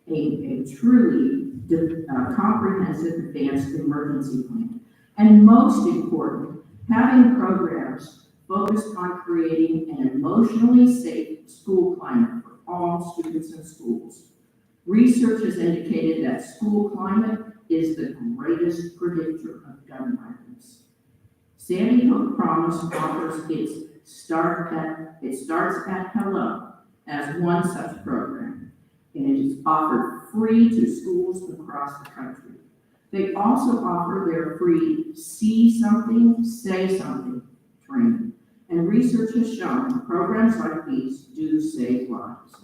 a truly comprehensive advanced emergency plan. And most important, having programs focused on creating an emotionally safe school climate for all students and schools. Research has indicated that school climate is the greatest predictor of gun violence. Sandy Hook Promise offers it starts at Hello as one such program, and it is offered free to schools across the country. They also offer their free See Something, Say Something training. And research has shown programs like these do save lives.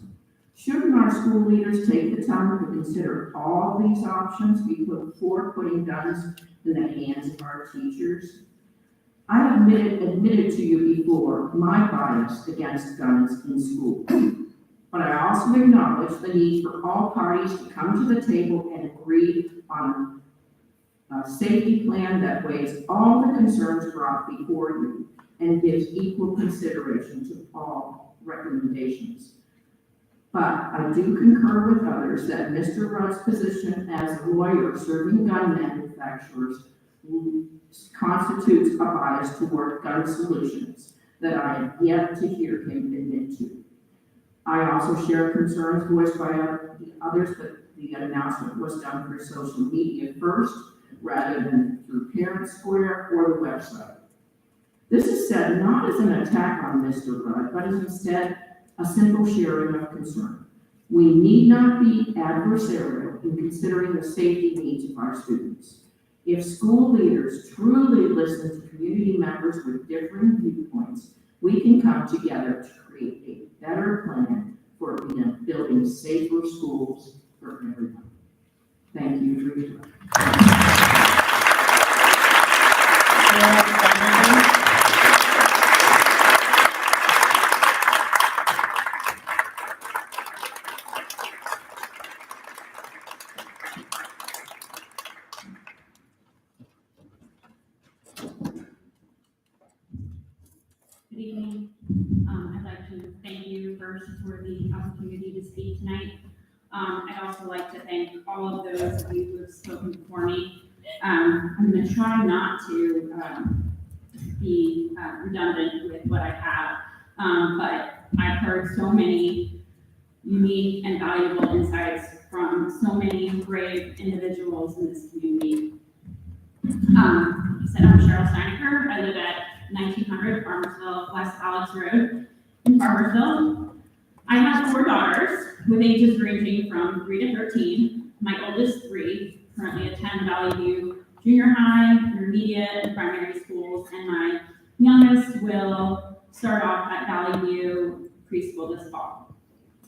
Shouldn't our school leaders take the time to consider all these options before putting guns in the hands of our teachers? I have admitted to you before my bias against guns in school. But I also acknowledge the need for all parties to come to the table and agree on a safety plan that weighs all the concerns brought before you and gives equal consideration to all recommendations. But I do concur with others that Mr. Rudd's position as a lawyer serving gun manufacturers constitutes a bias toward gun solutions that I have yet to hear him admit to. I also share concerns voiced by others that the announcement was done through social media first, rather than through Parent Square or the website. This is said not as an attack on Mr. Rudd, but as instead a simple sharing of concern. We need not be adversarial in considering the safety needs of our students. If school leaders truly listen to community members with differing viewpoints, we can come together to create a better plan for building safer schools for everyone. Thank you for your time. Good evening. I'd like to thank you first for the opportunity to speak tonight. I'd also like to thank all of those of you who have spoken before me. I'm going to try not to be redundant with what I have, but I've heard so many unique and valuable insights from so many brave individuals in this community. Like I said, I'm Cheryl Steinecker. I live at 1900 Farmersville, West Alex Road in Farmersville. I have 4 daughters with ages ranging from 3 to 13. My oldest 3 currently attend Valley View Junior High, intermediate, and primary schools, and my youngest will start off at Valley View preschool this fall.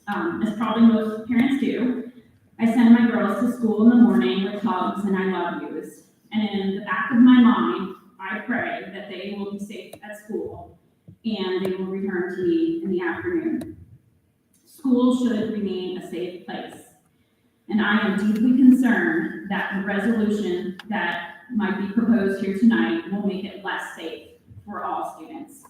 As probably most parents do, I send my girls to school in the morning with hugs and I love yous. And in the back of my mind, I pray that they will be safe at school and they will return to me in the afternoon. School should remain a safe place. And I am deeply concerned that the resolution that might be proposed here tonight will make it less safe for all students.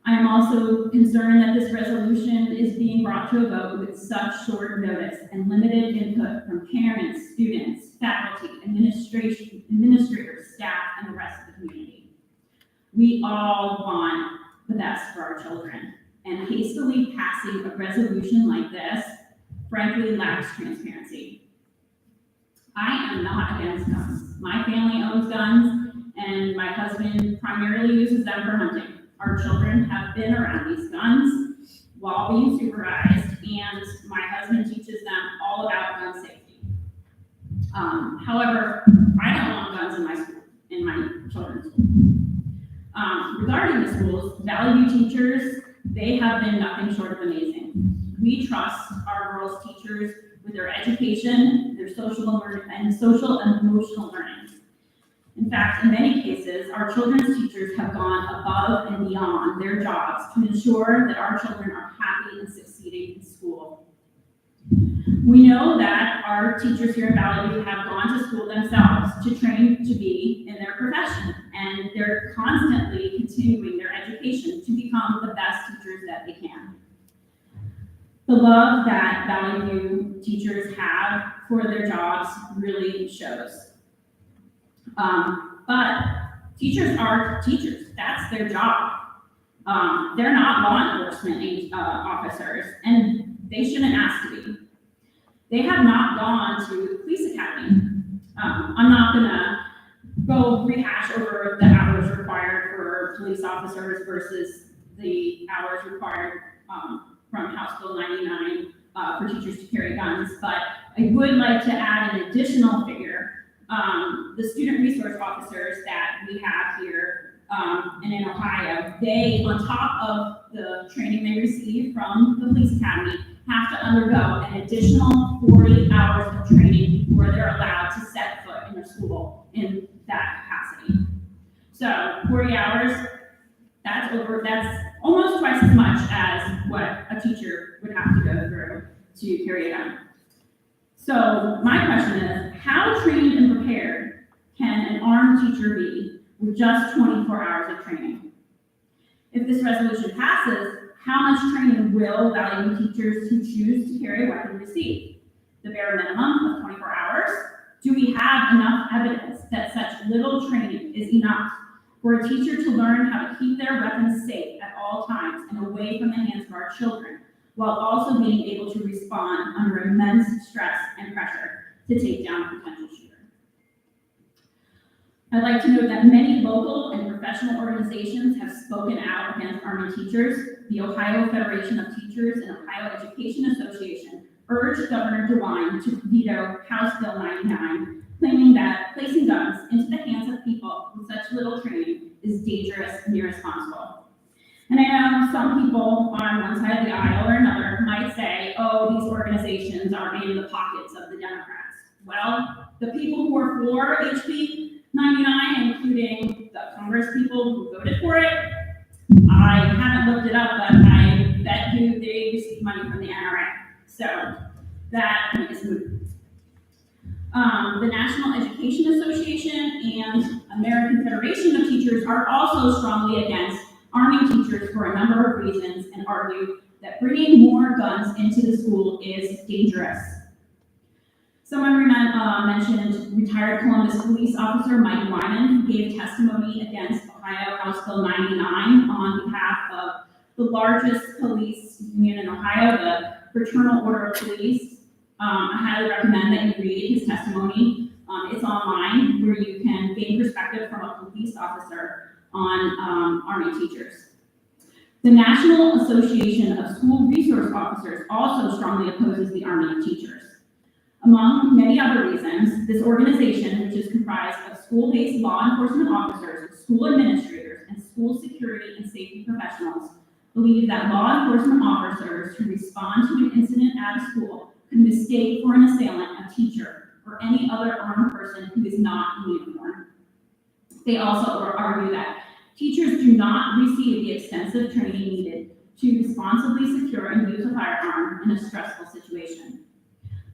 I am also concerned that this resolution is being brought to a vote with such short notice and limited input from parents, students, faculty, administrators, staff, and the rest of the community. We all want the best for our children, and hastily passing a resolution like this frankly lacks transparency. I am not against guns. My family owns guns, and my husband primarily uses them for hunting. Our children have been around these guns while being supervised, and my husband teaches them all about gun safety. However, I don't want guns in my children's school. Regarding the schools, Valley View teachers, they have been nothing short of amazing. We trust our girls' teachers with their education, their social and emotional learning. In fact, in many cases, our children's teachers have gone above and beyond their jobs to ensure that our children are happy and succeeding in school. We know that our teachers here at Valley View have gone to school themselves to train to be in their profession, and they're constantly continuing their education to become the best teachers that they can. The love that Valley View teachers have for their jobs really shows. But teachers are teachers. That's their job. They're not law enforcement officers, and they shouldn't ask to be. They have not gone to the police academy. I'm not gonna go rehash over the hours required for police officers versus the hours required from House Bill 99 for teachers to carry guns, but I would like to add an additional figure the student resource officers that we have here, and in Ohio, they, on top of the training they receive from the police academy, have to undergo an additional 40 hours of training before they're allowed to set foot in a school in that capacity. So 40 hours, that's almost twice as much as what a teacher would have to go through to carry it out. So my question is, how trained and prepared can an armed teacher be with just 24 hours of training? If this resolution passes, how much training will valuing teachers who choose to carry a weapon receive? The bare minimum of 24 hours? Do we have enough evidence that such little training is enough for a teacher to learn how to keep their weapons safe at all times and away from the hands of our children, while also being able to respond under immense stress and pressure to take down a potential shooter? I'd like to note that many local and professional organizations have spoken out against arming teachers. The Ohio Federation of Teachers and Ohio Education Association urged Governor DeWine to veto House Bill 99, claiming that placing guns into the hands of people with such little training is dangerous and irresponsible. And I know some people on one side of the aisle or another might say, oh, these organizations are in the pockets of the Democrats. Well, the people who are for HB 99, including the Congress people who voted for it, I haven't looked it up, but I bet you they receive money from the NRA. So that is moot. The National Education Association and American Federation of Teachers are also strongly against arming teachers for a number of reasons and argue that bringing more guns into the school is dangerous. Someone mentioned retired Columbus police officer Mike Wyman, who gave testimony against Ohio House Bill 99 on behalf of the largest police union in Ohio, the Fraternal Order of Police. I highly recommend that you read his testimony. It's online, where you can gain perspective from a police officer on army teachers. The National Association of School Resource Officers also strongly opposes the arming of teachers. Among many other reasons, this organization, which is comprised of school-based law enforcement officers, school administrators, and school security and safety professionals, believe that law enforcement officers who respond to an incident at a school could mistake for an assailant a teacher or any other armed person who is not in uniform. They also argue that teachers do not receive the extensive training needed to responsibly secure and use a firearm in a stressful situation.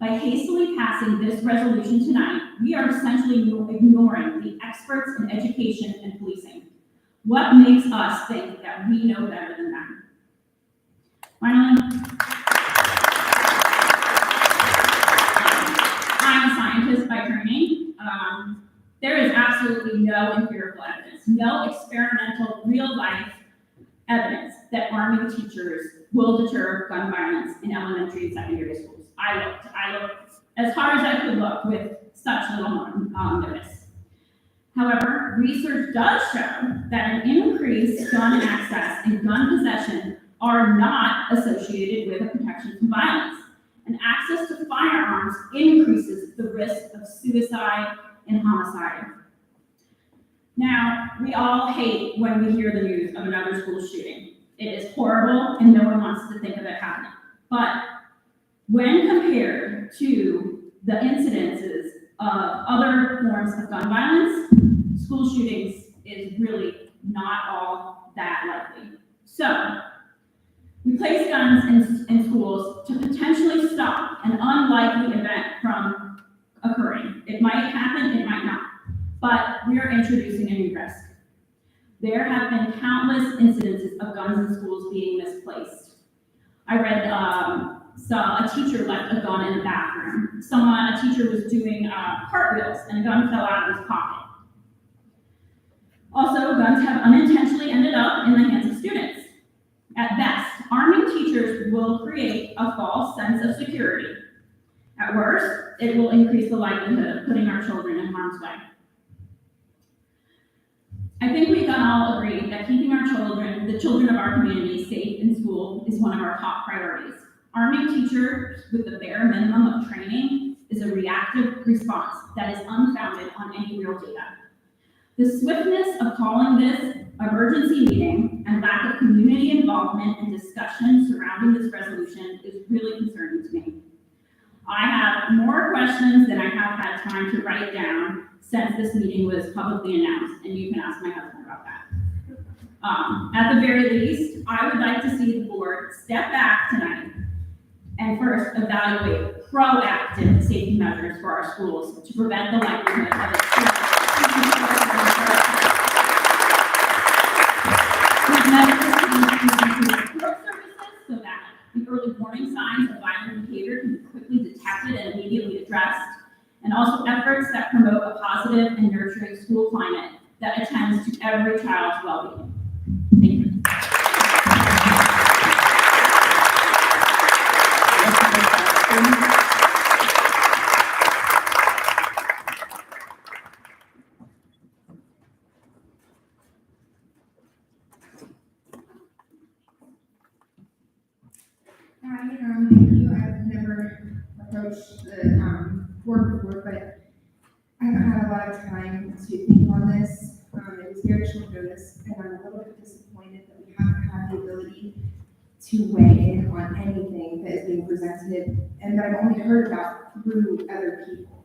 By hastily passing this resolution tonight, we are essentially ignoring the experts in education and policing. What makes us think that we know better than them? Finally, I'm a scientist by training. There is absolutely no empirical evidence, no experimental, real-life evidence that arming teachers will deter gun violence in elementary and secondary schools. I looked as hard as I could look with such little notice. However, research does show that an increased gun access and gun possession are not associated with a protection from violence. And access to firearms increases the risk of suicide and homicide. Now, we all hate when we hear the news of another school shooting. It is horrible and no one wants to think of it happening. But when compared to the incidences of other forms of gun violence, school shootings is really not all that likely. So, we place guns in schools to potentially stop an unlikely event from occurring. It might happen, it might not, but we are introducing a new risk. There have been countless incidences of guns in schools being misplaced. I read a teacher left a gun in the bathroom. A teacher was doing cartwheels and a gun fell out of his pocket. Also, guns have unintentionally ended up in the hands of students. At best, arming teachers will create a false sense of security. At worst, it will increase the likelihood of putting our children in harm's way. I think we can all agree that keeping our children, the children of our community, safe in school is one of our top priorities. Arming teachers with the bare minimum of training is a reactive reactive response that is unfounded on any real data. The swiftness of calling this emergency meeting and lack of community involvement and discussion surrounding this resolution is really concerning to me. I have more questions than I have had time to write down since this meeting was publicly announced, and you can ask my husband about that. At the very least, I would like to see the board step back tonight and first evaluate proactive safety measures for our schools to prevent the likelihood of support services so that the early warning signs of violent behavior can be quickly detected and immediately addressed, and also efforts that promote a positive and nurturing school climate that attends to every child's well-being. Thank you. Hi, thank you. I've never approached the board before, but I haven't had a lot of time to think on this. It was very short notice, and I'm a little bit disappointed that we haven't had the ability to weigh in on anything that is being presented and that I've only heard about through other people.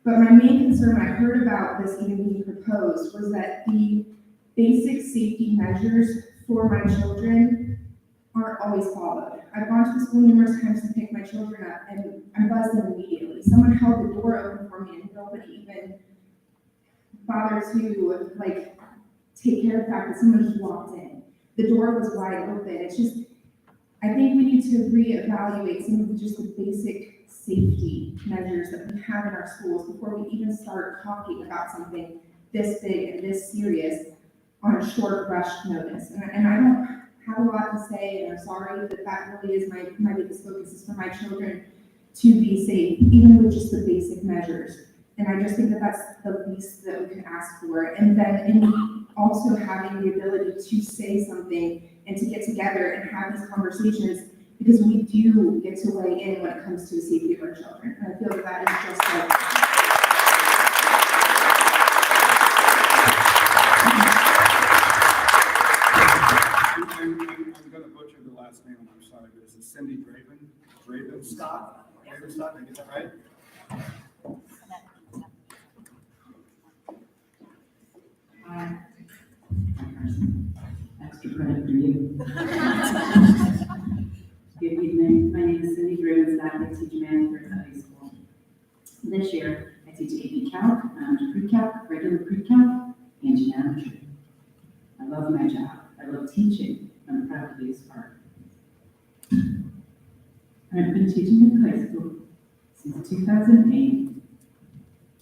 But my main concern when I heard about this even being proposed was that the basic safety measures for my children aren't always followed. I've gone to the school numerous times to pick my children up, and I'm buzzed immediately. Someone held the door open for me, and nobody even bothered to take care of the fact that someone just walked in. The door was wide open. It's just, I think we need to reevaluate some of just the basic safety measures that we have in our schools before we even start talking about something this big and this serious on a short rushed notice. And I don't have a lot to say, and I'm sorry, but that really is my biggest focus is for my children to be safe, even with just the basic measures. And I just think that that's the least that we can ask for. And then also having the ability to say something and to get together and have these conversations, because we do get to weigh in when it comes to the safety of our children. And I feel that that is just I'm going to butcher the last name, I'm sorry, but it's Cindy Draven Scott? Draven Scott, did I get that right? Extra credit for you. Good evening. My name is Cindy Draven Scott. I teach management at high school. This year, I teach AP Calc, Pre-Calc, regular Pre-Calc, and geometry. I love my job. I love teaching. I'm proud to be a Spartan. I've been teaching in high school since 2008,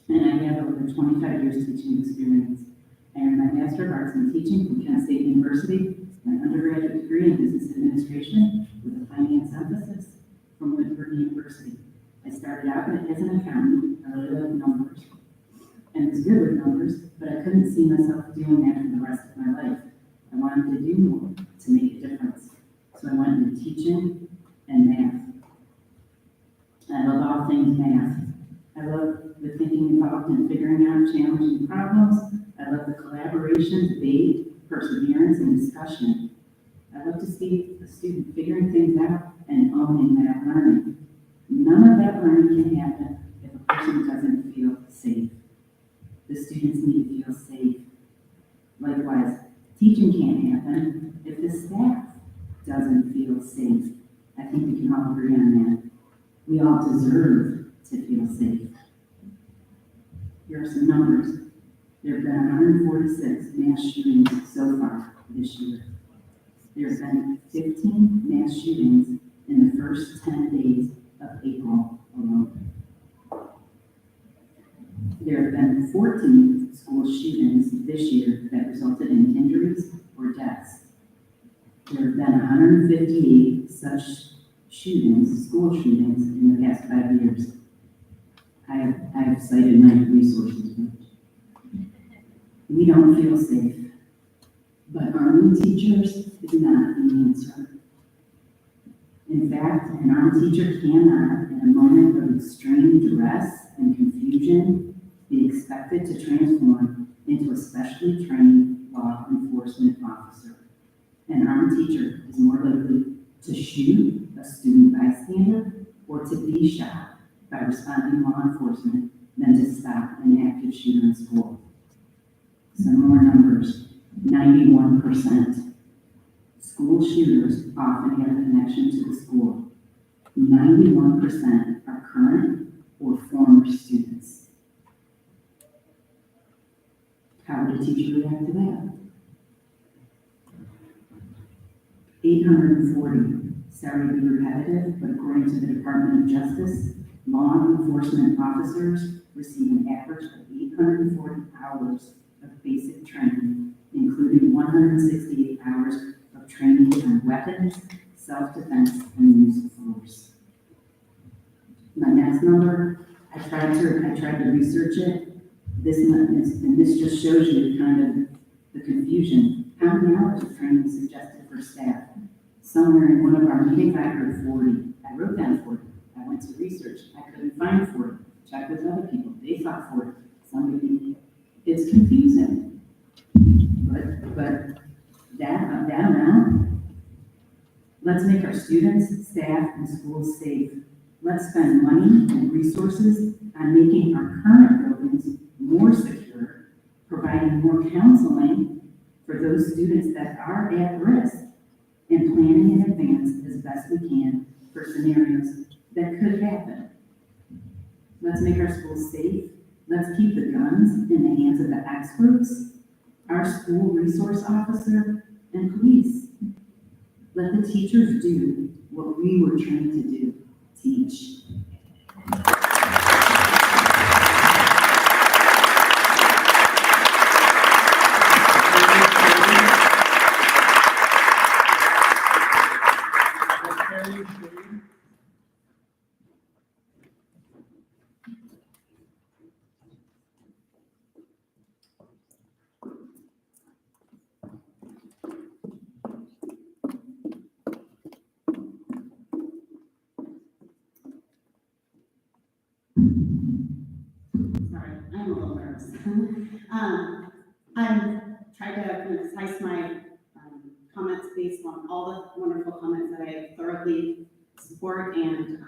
and I have over 25 years teaching experience. I earned my Master of Arts in Teaching from Kent State University, my undergraduate degree in Business Administration with a finance emphasis from Whitford University. I started out as an accountant. I really love numbers and was good with numbers, but I couldn't see myself doing that for the rest of my life. I wanted to do more to make a difference. So I went into teaching and math. I love all things math. I love the thinking involved in figuring out challenging problems. I love the collaboration, debate, perseverance, and discussion. I love to see a student figuring things out and owning that learning. None of that learning can happen if a person doesn't feel safe. The students need to feel safe. Likewise, teaching can't happen if the staff doesn't feel safe. I think we can all agree on that. We all deserve to feel safe. Here are some numbers. There have been 146 mass shootings so far this year. There have been 15 mass shootings in the first 10 days of April alone. There have been 14 school shootings this year that resulted in injuries or deaths. There have been 158 such shootings, school shootings, in the past 5 years. I have cited my resources. We don't feel safe, but arming teachers is not the answer. In fact, an armed teacher cannot, in a moment of could strain, duress, and confusion be expected to transform into a specially trained law enforcement officer? An armed teacher is more likely to shoot a student bystander or to be shot by responding law enforcement than to stop an active shooter in school. Some more numbers. 91%. School shooters often have a connection to the school. 91% are current or former students. How would a teacher react to that? 840. Sorry to be repetitive, but according to the Department of Justice, law enforcement officers receive an average of 840 hours of basic training, including 168 hours of training on weapons, self-defense, and use of force. My next number, I tried to research it. This just shows you kind of the confusion. How many hours of training is suggested for staff? Somewhere in one of our meetings, I heard 40. I wrote down 40. I went to research. I couldn't find 40. Checked with other people. They thought 40. Somebody, it's confusing. But that amount, let's make our students, staff, and schools safe. Let's spend money and resources on making our current buildings more secure, providing more counseling for those students that are at risk, and planning in advance as best we can for scenarios that could happen. Let's make our schools safe. Let's keep the guns in the hands of the experts, our school resource officer, and police. Let the teachers do what we were trained to do, teach. Sorry, I'm a little nervous. I've tried to concise my comments based on all the wonderful comments that I thoroughly support and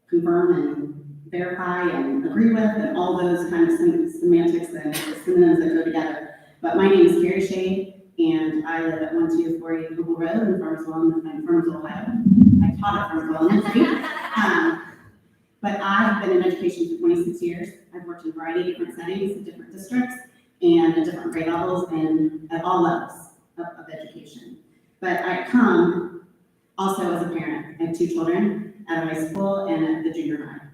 confirm and verify and agree with, and all those kind of semantics and synonyms that go together. But my name is Carrie Shea, and I live at 1248 Google Road in Farmersville, Ohio. I taught at Farmersville Elementary. But I've been in education for 26 years. I've worked in a variety of different settings, in different districts, and at different grade levels, and at all levels of education. But I come also as a parent. I have 2 children at a high school and at the junior high.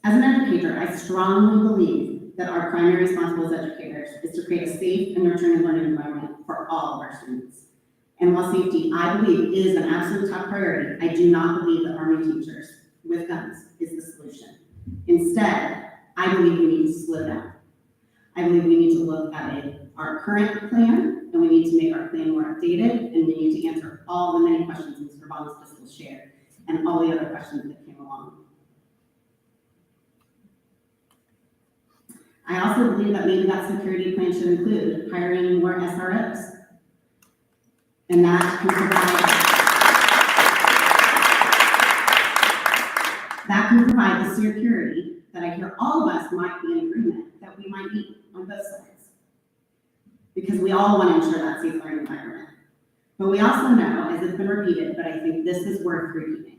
As an educator, I strongly believe that our primary responsibility as educators is to create a safe and nurturing learning environment for all of our students. And while safety, I believe, is an absolute top priority, I do not believe that arming teachers with guns is the solution. Instead, I believe we need to slow down. I believe we need to look at our current plan, and we need to make our plan more updated, and we need to answer all the many questions Mr. Bonds just will share, and all the other questions that came along. I also believe that maybe that security plan should include hiring more SROs. And that can provide the security that I hear all of us might be in agreement that we might need on both sides. Because we all want to ensure that safe learning environment. But we also know, as it's been repeated, but I think this is worth repeating,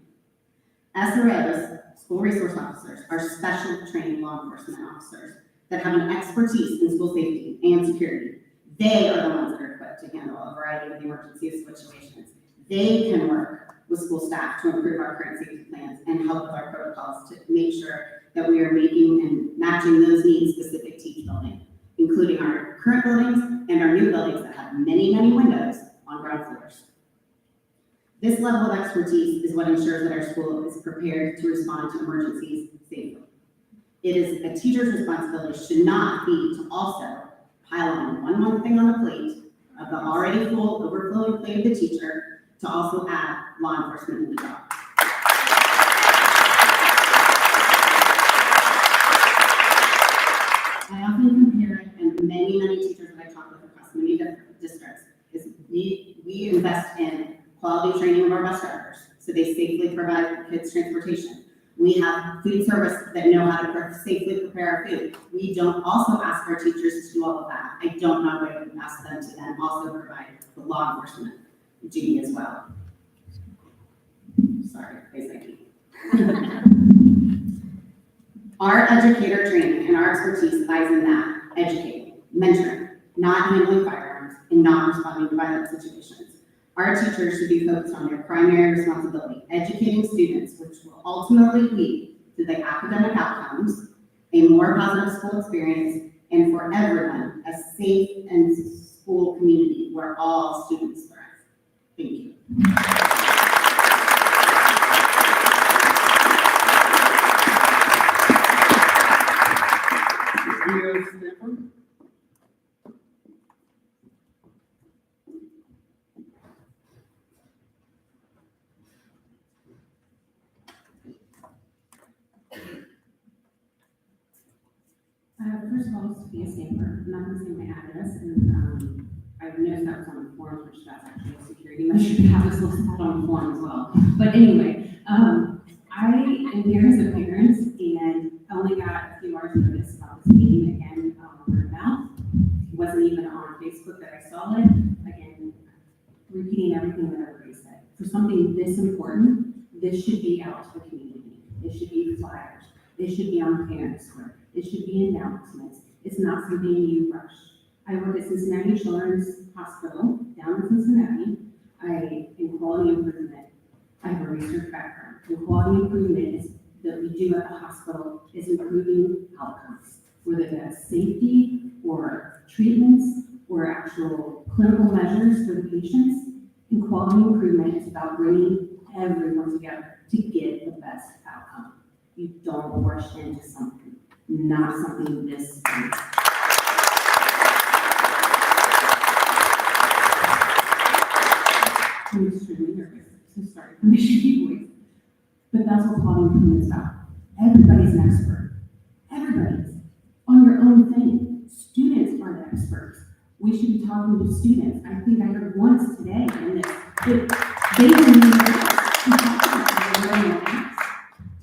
SROs, school resource officers, are special trained law enforcement officers that have an expertise in school safety and security. They are the ones that are equipped to handle a variety of emergency situations. They can work with school staff to improve our current safety plans and help with our protocols to make sure that we are making and matching those needs specific to each building, including our current buildings and our new buildings that have many, many windows on ground floors. This level of expertise is what ensures that our school is prepared to respond to emergencies safely. It is a teacher's responsibility should not be to also pile on one more thing on the plate of the already full, overflowing plate of the teacher to also add law enforcement in the job. so they safely provide kids transportation. We have food service that know how to safely prepare our food. We don't also ask our teachers to do all of that. I don't know if we would ask them to then also provide the law enforcement duty as well. Sorry, Our educator training and our expertise lies in that, educating, mentoring, not handling firearms, and not responding to violent situations. Our teachers should be focused on their primary responsibility, educating students, which will ultimately lead to the academic outcomes, a more positive school experience, and for everyone, a safe and school community where all students thrive. Thank you. First of all, Sophia Stanford. I'm not going to say my address, and I've noticed that was on the form, which that's actually a security measure to have this listed on the form as well. But anyway, I am here as a parent and only got a few hours notice about this meeting. Again, word of mouth. It wasn't even on Facebook that I saw it. Again, repeating everything that everybody said. For something this important, this should be out to the community. It should be flyers. It should be on parents' square. It should be announcements. It's not something you rush. I work at Cincinnati Children's Hospital down in Cincinnati. In quality improvement, I have a research background. And quality improvement is that we do at the hospital is improving outcomes, whether that's safety or treatments or actual clinical measures for the patients. And quality improvement is about bringing everyone together to get the best outcome. You don't rush into something, not something this big. I'm extremely nervous, so sorry for my shaky voice. But that's what quality improvement is about. Everybody's an expert. Everybody's on your own thing. Students are the experts. We should be talking to students. I think I heard once today in this, they didn't even ask.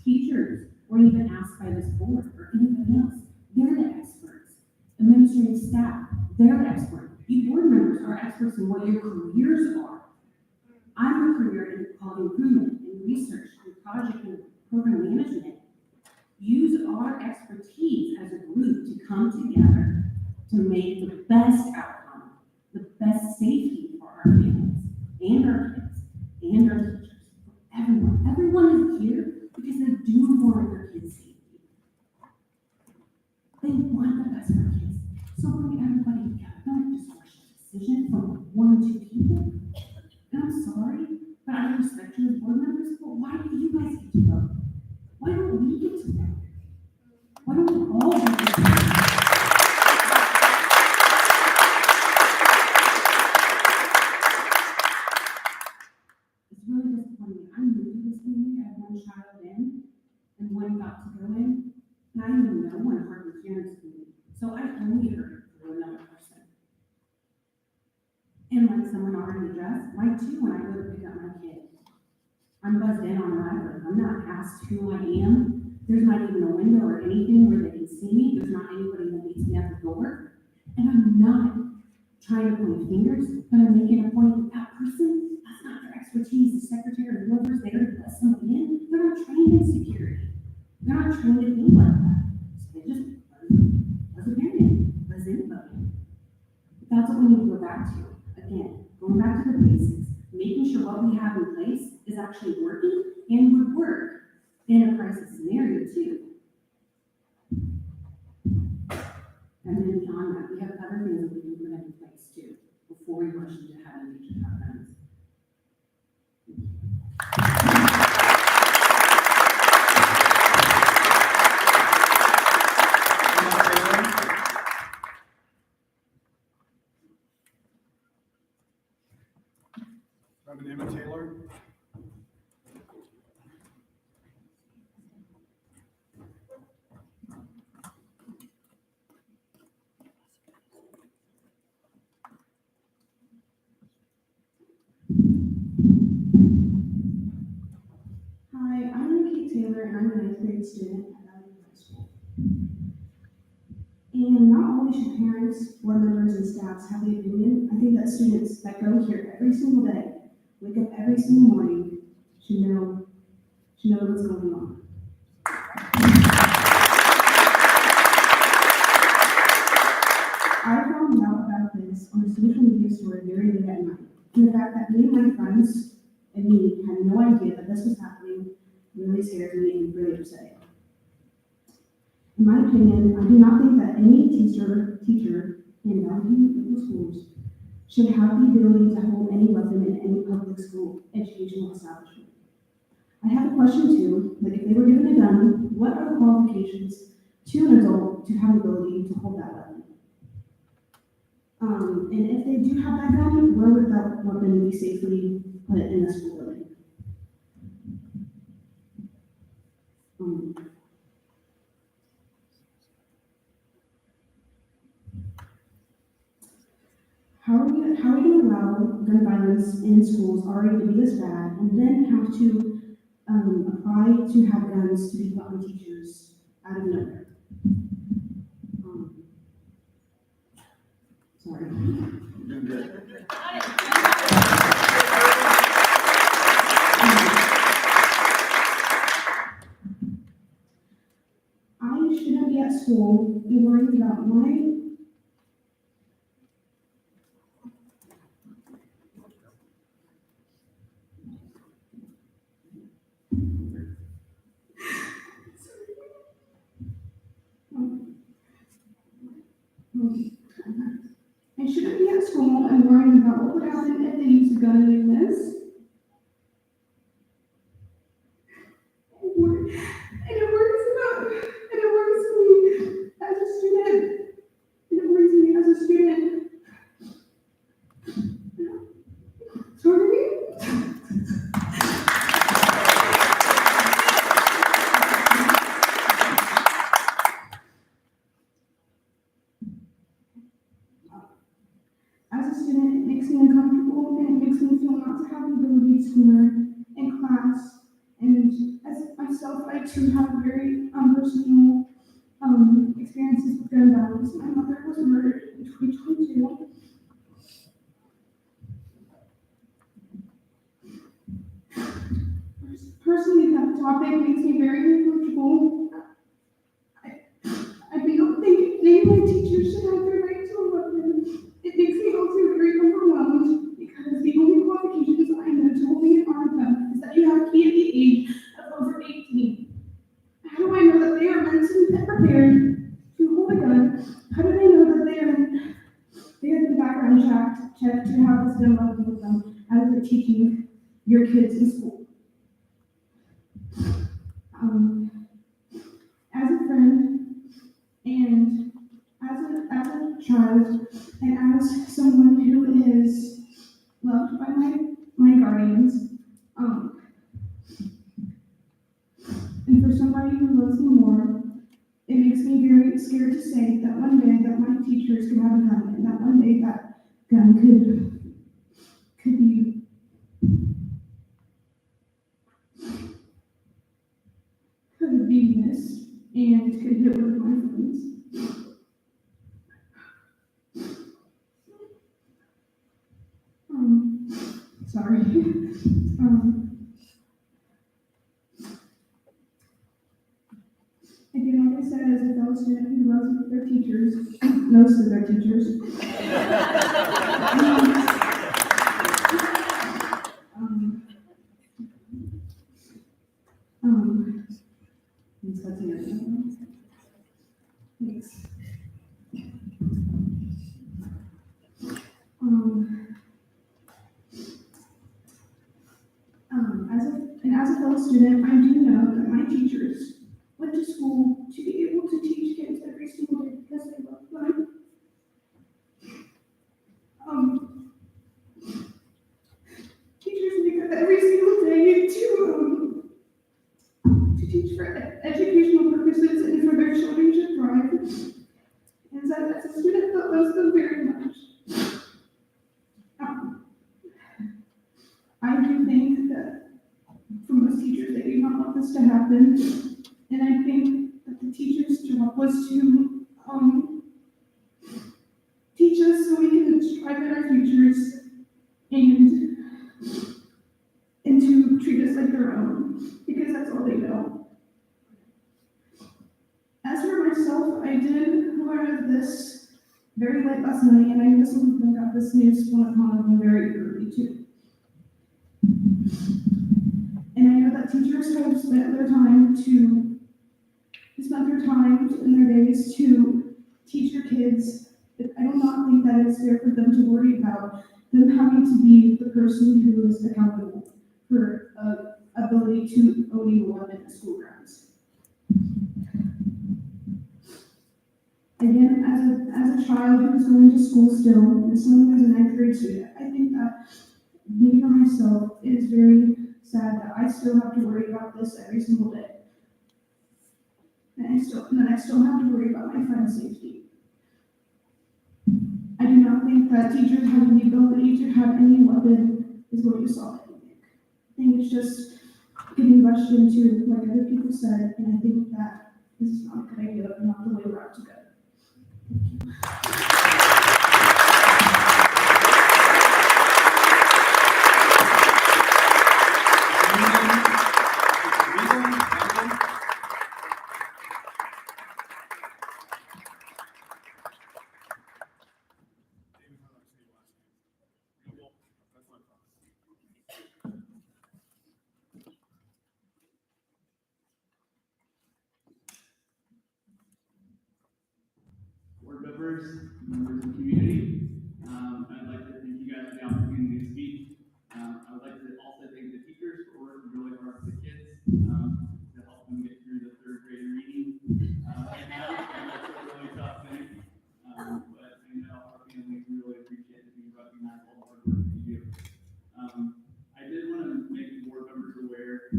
Teachers or even asked by this board or anybody else. They're the experts. Administrative staff, they're the experts. You board members are experts in what your careers are. I'm a career in quality improvement, in research, in project and program management. Use our expertise as a group to come together to make the best outcome, the best safety for our families and our kids and our teachers, for everyone. Everyone is here because they do want their kids' safety. They want the best for their kids. So bring everybody together. Don't just rush a decision from one or two people. And I'm sorry, but I respect you as board members, but why do you guys get to vote? Why don't we get to vote? Why don't we all get to vote? It's really disappointing. I'm new to this community. I have one child in and one about to go in. And I even know one hard here in this community. So I only heard from another person. And like someone already addressed, like too, when I go to pick up my kid, I'm buzzed in on library. I'm not asked who I am. There's not even a window or anything where they can see me. There's not anybody that meets me at the door. And I'm not trying to point fingers, but I'm making a point that that person, that's not their expertise. The secretary or whoever's there to let somebody in, they're not trained in security. They're not trained to think like that. So they just buzz a parent, buzz anybody. That's what we need to go back to. Again, going back to the basics, making sure what we have in place is actually working and would work in a crisis scenario too. And then beyond that, we have other things that we can put in place too, before we rush into having major outcomes. Reverend Emma Taylor. I'm a ninth grade student at Valley High School. And not only should parents, board members, and staffs have the opinion, I think that students that go here every single day, wake up every single morning, should know what's going on. I found out about this on a social media story very late at night. And the fact that me and my friends and me had no idea that this was happening really scared me and really upsetting. In my opinion, I do not think that any teacher in Valley View schools should have the ability to hold any weapon in any public school educational establishment. I have a question too, like if they were given a gun, what are the qualifications to an adult to have the ability to hold that weapon? And if they do have that gun, where would that weapon be safely put in the school building? How are we going to allow gun violence in schools already to be this bad and then have to apply to have guns to be put on teachers out of nowhere? Sorry. Doing good. I shouldn't be at school and worried about my I shouldn't be at school and worrying about what would happen if they use a gun in this. And it worries me as a student. And it worries me as a student. Sorry. As a student, it makes me uncomfortable and it makes me feel not to have the ability to learn in class. And as myself, I too have very personal experiences with gun violence. My mother was murdered in 2022. Personally, that topic makes me very uncomfortable. I don't think any of my teachers should have the right to a weapon. It makes me also very overwhelmed because the only qualifications I know to holding an armed gun is that you have to be at the age of over 18. How do I know that they are mentally prepared to hold a gun? How do they know that they have been background checked to have this gun level with them as they're teaching your kids in school? As a friend and as a child and as someone who is loved by my guardians, and for somebody who loves me more, it makes me very scared to say that one day that my teachers could have a gun and that one day that gun could be missed and could hit one of my friends. Sorry. Again, like I said, as a fellow student who loves their teachers, most of their teachers. Let's continue. Thanks. As a fellow student, I do know that my teachers went to school to be able to teach kids every single day because they love them. Teachers wake up every single day to teach for educational purposes and for their children to thrive. And so as a student that loves them very much, I do think that for most teachers, they do not want this to happen. I did learn of this very late last night, and I listened got this news spun upon me very early too. And I know that teachers have spent their time in their days to teach your kids. But I do not think that it's fair for them to worry about them having to be the person who is accountable for ability to owning a weapon in school grounds. Again, as a child who's going to school still, as someone who's a ninth grade student, I think that me for myself, it is very sad that I still have to worry about this every single day. And I still have to worry about my friend's safety. I do not think that teachers having the ability to have any weapon is going to solve anything. I think it's just getting rushed into, like other people said, and I think that this is not a good idea, not the way we're out to go. Board members of the community, I'd like to thank you guys for the opportunity to speak. I would like to also thank the teachers for working really hard with the kids to help them get through the third grade reading. I know that's a really tough thing, but I know our families really appreciate it being recognized all the hard work that you do. I did want to make the board members aware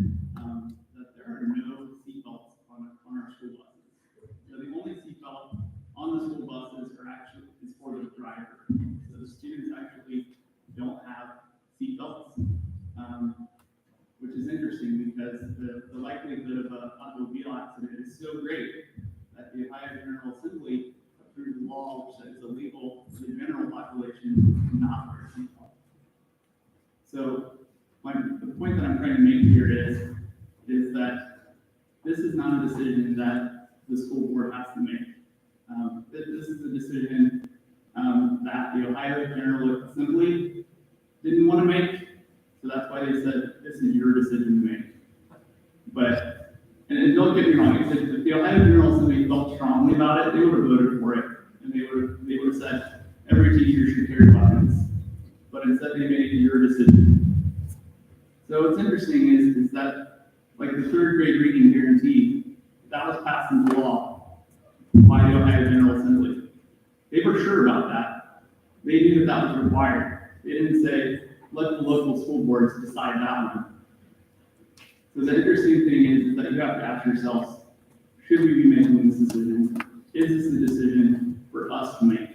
that there are no seatbelts on our school buses. So the only seatbelt on the school buses is for the driver. So the students actually don't have seatbelts, which is interesting because the likelihood of an automobile accident is so great that the Ohio General Assembly approved a law which says it's illegal for the general population to not wear a seatbelt. So the point that I'm trying to make here is that this is not a decision that the school board has to make. This is a decision that the Ohio General Assembly didn't want to make, so that's why they said this is your decision to make. But, and don't get me wrong, if the Ohio General Assembly felt strongly about it, they would have voted for it, and they would have said every teacher should carry weapons. But instead, they made it your decision. So what's interesting is that, like the third grade reading guarantee, that was passed into law by the Ohio General Assembly. They were sure about that. They knew that was required. They didn't say, let the local school boards decide that one. So the interesting thing is that you have to ask yourselves, should we be making this decision? Is this a decision for us to make?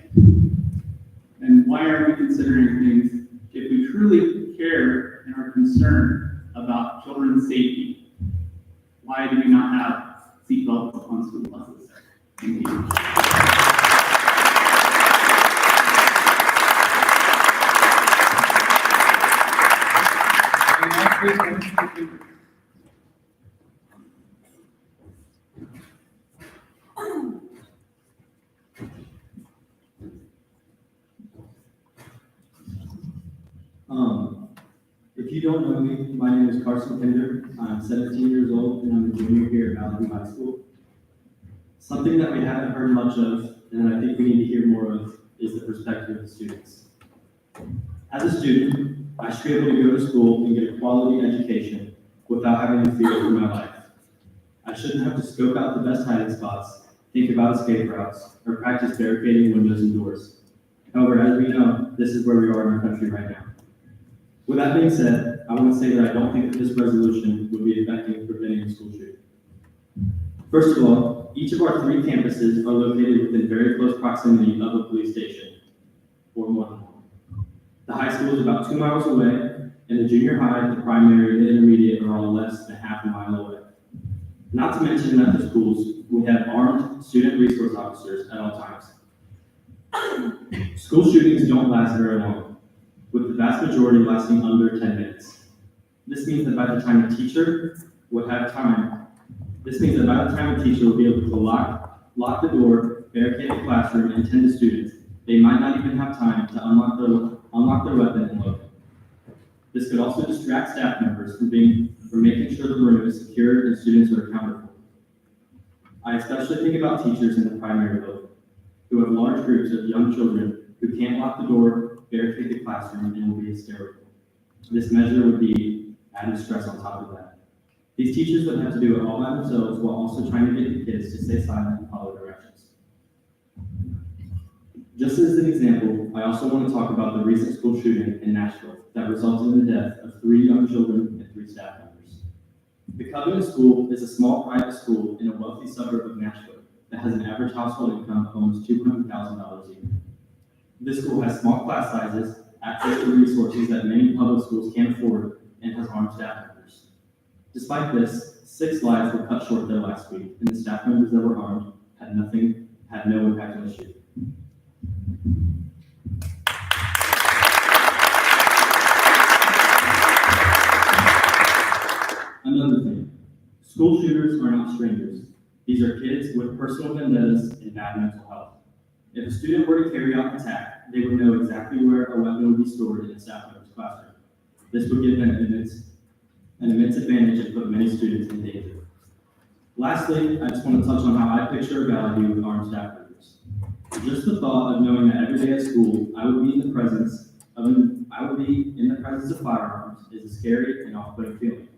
And why are we considering things if we truly care and are concerned about children's safety? Why do we not have seatbelts on school buses? Thank you. If you don't know me, my name is Carson Kinder. I'm 17 years old and I'm a junior here at Valley View High School. Something that we haven't heard much of, and I think we need to hear more of, is the perspective of the students. As a student, I should be able to go to school and get a quality education without having to fear for my life. I shouldn't have to scope out the best hiding spots, think about escape routes, or practice barricading windows and doors. However, as we know, this is where we are in our country right now. With that being said, I want to say that I don't think that this resolution would be effective in preventing a school shooting. First of all, each of our 3 campuses are located within very close proximity of a police station, or more than one. The high school is about 2 miles away, and the junior high, the primary, and the intermediate are all less than half a mile away. Not to mention that at the schools, we have armed student resource officers at all times. School shootings don't last very long, with the vast majority lasting under 10 minutes. This means that by the time a teacher would have time, will be able to lock lock the door, barricade the classroom, and tend to students, they might not even have time to unlock their weapon and load it. This could also distract staff members from making sure the room is secured and students are accounted for. I especially think about teachers in the primary level, who have large groups of young children who can't lock the door, barricade the classroom, and will be hysterical. This measure would be added stress on top of that. These teachers would have to do it all by themselves while also trying to get the kids to stay silent and follow directions. Just as an example, I also want to talk about the recent school shooting in Nashville that resulted in the death of 3 young children and 3 staff members. The Covenant School is a small private school in a wealthy suburb of Nashville that has an average household income of almost $200,000 a year. This school has small class sizes, access to resources that many public schools can't afford, and has armed staff members. Despite this, 6 lives were cut short there last week, and the staff members that were armed had no impact on the shooting. Another thing, school shooters are not strangers. These are kids with personal vendettas and bad mental health. If a student were to carry out an attack, they would know exactly where a weapon would be stored in a staff member's classroom. This would give them an immense advantage and put many students in danger. Lastly, I just want to touch on how I picture a Valley View with armed staff members. Just the thought of knowing that every day at school I would be in the presence of firearms is a scary and off-putting feeling.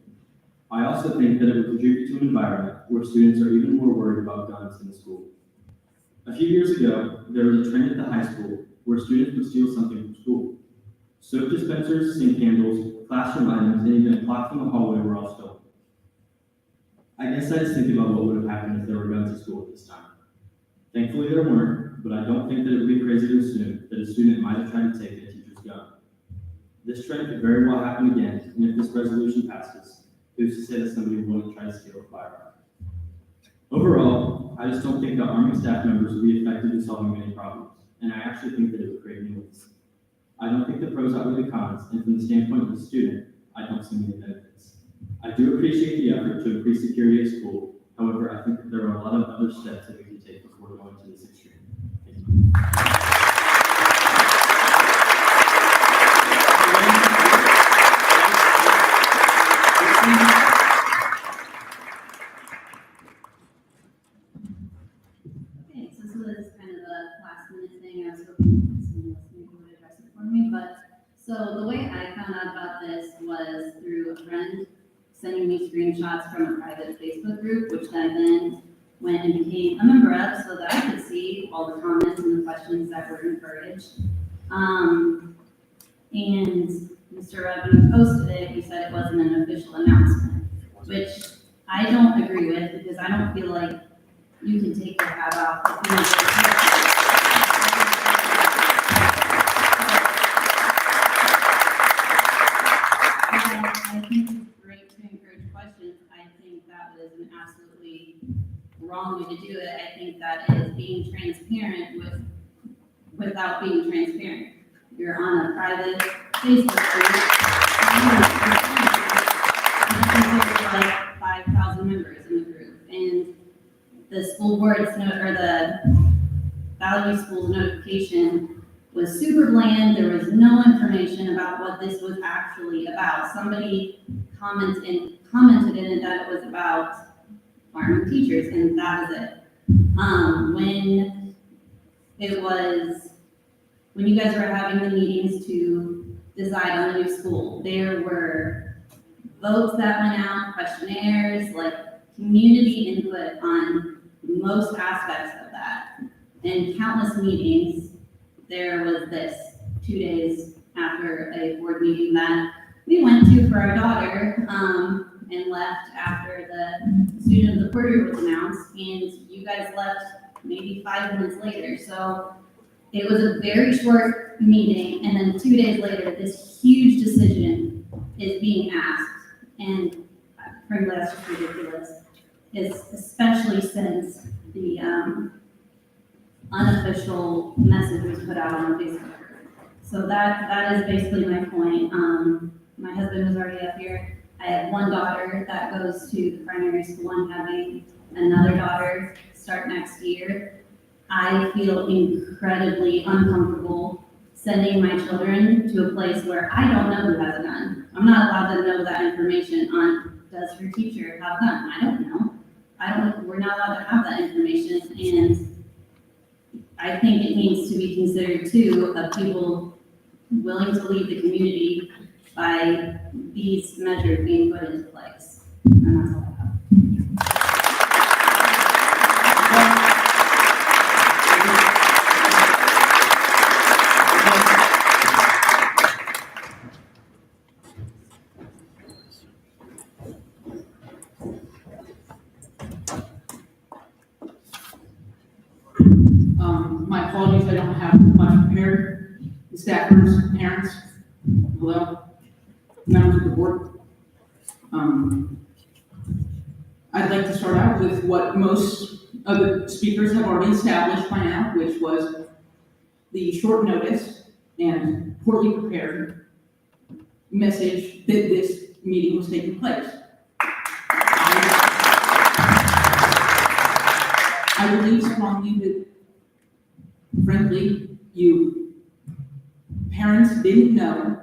I also think that it would contribute to an environment where students are even more worried about guns in the school. A few years ago, there was a trend at the high school where students would steal something from school. Soap dispensers, sink handles, classroom items, and even a clock from the hallway were all stolen. I guess I just think about what would have happened if there were guns at school at this time. Thankfully there weren't, but I don't think that it would be crazy to assume that a student might have tried to take a teacher's gun. This trend could very well happen again, and if this resolution passes, who's to say that somebody wouldn't try to steal a firearm? Overall, I just don't think that arming staff members would be effective in solving many problems, and I actually think that it would create new ones. I don't think the pros outweigh the cons, and from the standpoint of the student, I don't see many benefits. I do appreciate the effort to increase security at school. However, I think that there are a lot of other steps that we can take before going to this extreme. Thank you. Okay, so this was kind of a last minute thing. I was hoping someone else maybe would address it for me, but so the way I found out about this was through a friend sending me screenshots from a private Facebook group, which I then went and became a member of so that I could see all the comments and the questions that were encouraged. And Mr. Rudd, when he posted it, he said it wasn't an official announcement, which I don't agree with because I don't feel like you can take your hat off. I think it's great to encourage questions. I think that was an absolutely wrong way to do it. I think that is being transparent without being transparent. You're on a private Facebook group. There's like 5,000 members in the group, and the school board's or the Valley View School's notification was super bland. There was no information about what this was actually about. Somebody commented in it that it was about arming teachers, and that was it. When you guys were having the meetings to decide on the new school, there were votes that went out, questionnaires, like community input on most aspects of that. In countless meetings, there was this 2 days after a board meeting that we went to for our daughter, and left after the student of the quarter was announced, and you guys left maybe 5 minutes later. So it was a very short meeting, and then 2 days later, this huge decision is being asked, and frankly, that's just ridiculous. It's especially since the unofficial message was put out on Facebook. So that is basically my point. My husband was already up here. I have one daughter that goes to the primary school. I'm having another daughter start next year, I feel incredibly uncomfortable sending my children to a place where I don't know who has a gun. I'm not allowed to know that information on, does your teacher have a gun? I don't know. We're not allowed to have that information, and I think it needs to be considered too of people willing to leave the community by these measures being put into place. And that's all I have. My apologies, I don't have much prepared. Staffers, parents, hello, members of the board. I'd like to start out with what most of the speakers have already established by now, which was the short notice and poorly prepared message that this meeting was taking place. I believe strongly that, frankly, you parents didn't know,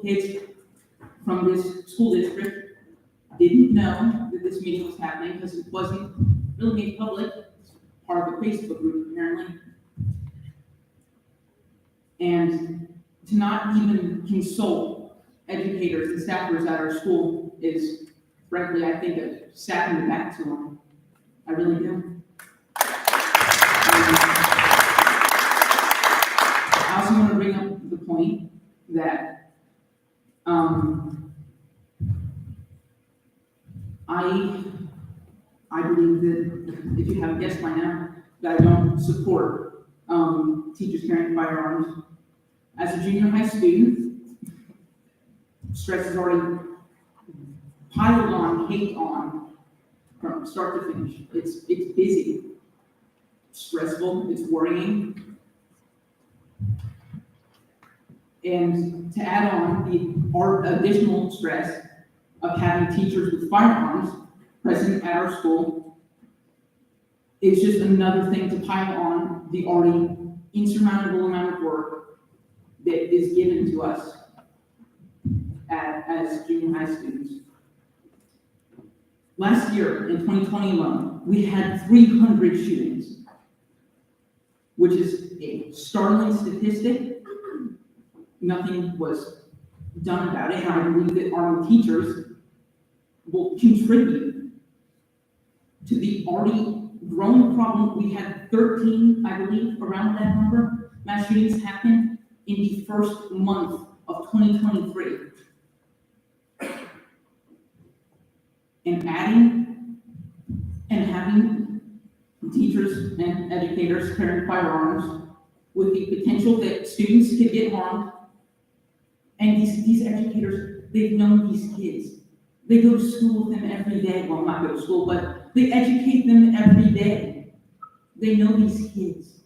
kids from this school district didn't know that this meeting was happening because it wasn't really made public. It's part of a Facebook group, apparently. And to not even consult educators and staffers at our school is, frankly, I think, a slap in the back to them. I really do. I also want to bring up the point that I believe that, if you haven't guessed by now, that I don't support teachers carrying firearms. As a junior high student, stress is already piled on, caked on, from start to finish. It's busy, stressful, it's worrying. And to add on the additional stress of having teachers with firearms present at our school, it's just another thing to pile on the already insurmountable amount of work that is given to us as junior high students. Last year, in 2020 alone, we had 300 shootings, which is a startling statistic. Nothing was done about it, and I believe that our teachers will contribute to the already growing problem. We had 13, I believe, around that number, mass shootings happened in the first month of 2023. And adding and having teachers and educators carrying firearms with the potential that students could get harmed. And these educators, they've known these kids. They go to school with them every day. Well, not go to school, but they educate them every day. They know these kids.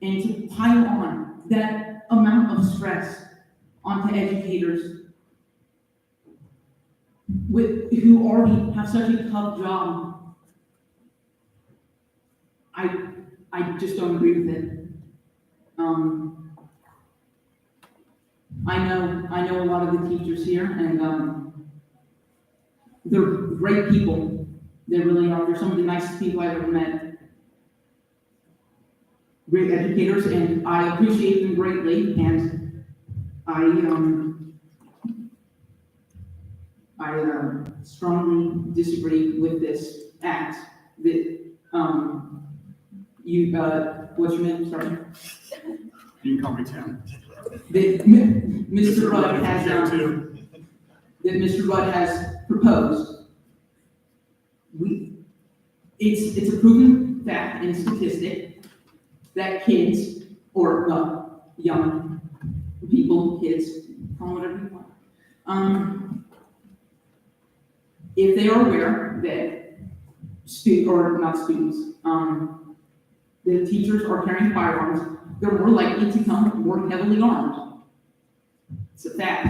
And to pile on that amount of stress onto educators who already have such a tough job, I just don't agree with it. I know a lot of the teachers here, and they're great people. They really are. They're some of the nicest people I've ever met. Great educators, and I appreciate them greatly. And I strongly disagree with this act that what's your name? Sorry. You can call me Tim. That Mr. Rudd has proposed. It's a proven fact and statistic that kids, or young people, kids, call them whatever you want, if they are aware that the teachers are carrying firearms, they're more likely to come more heavily armed. It's a fact.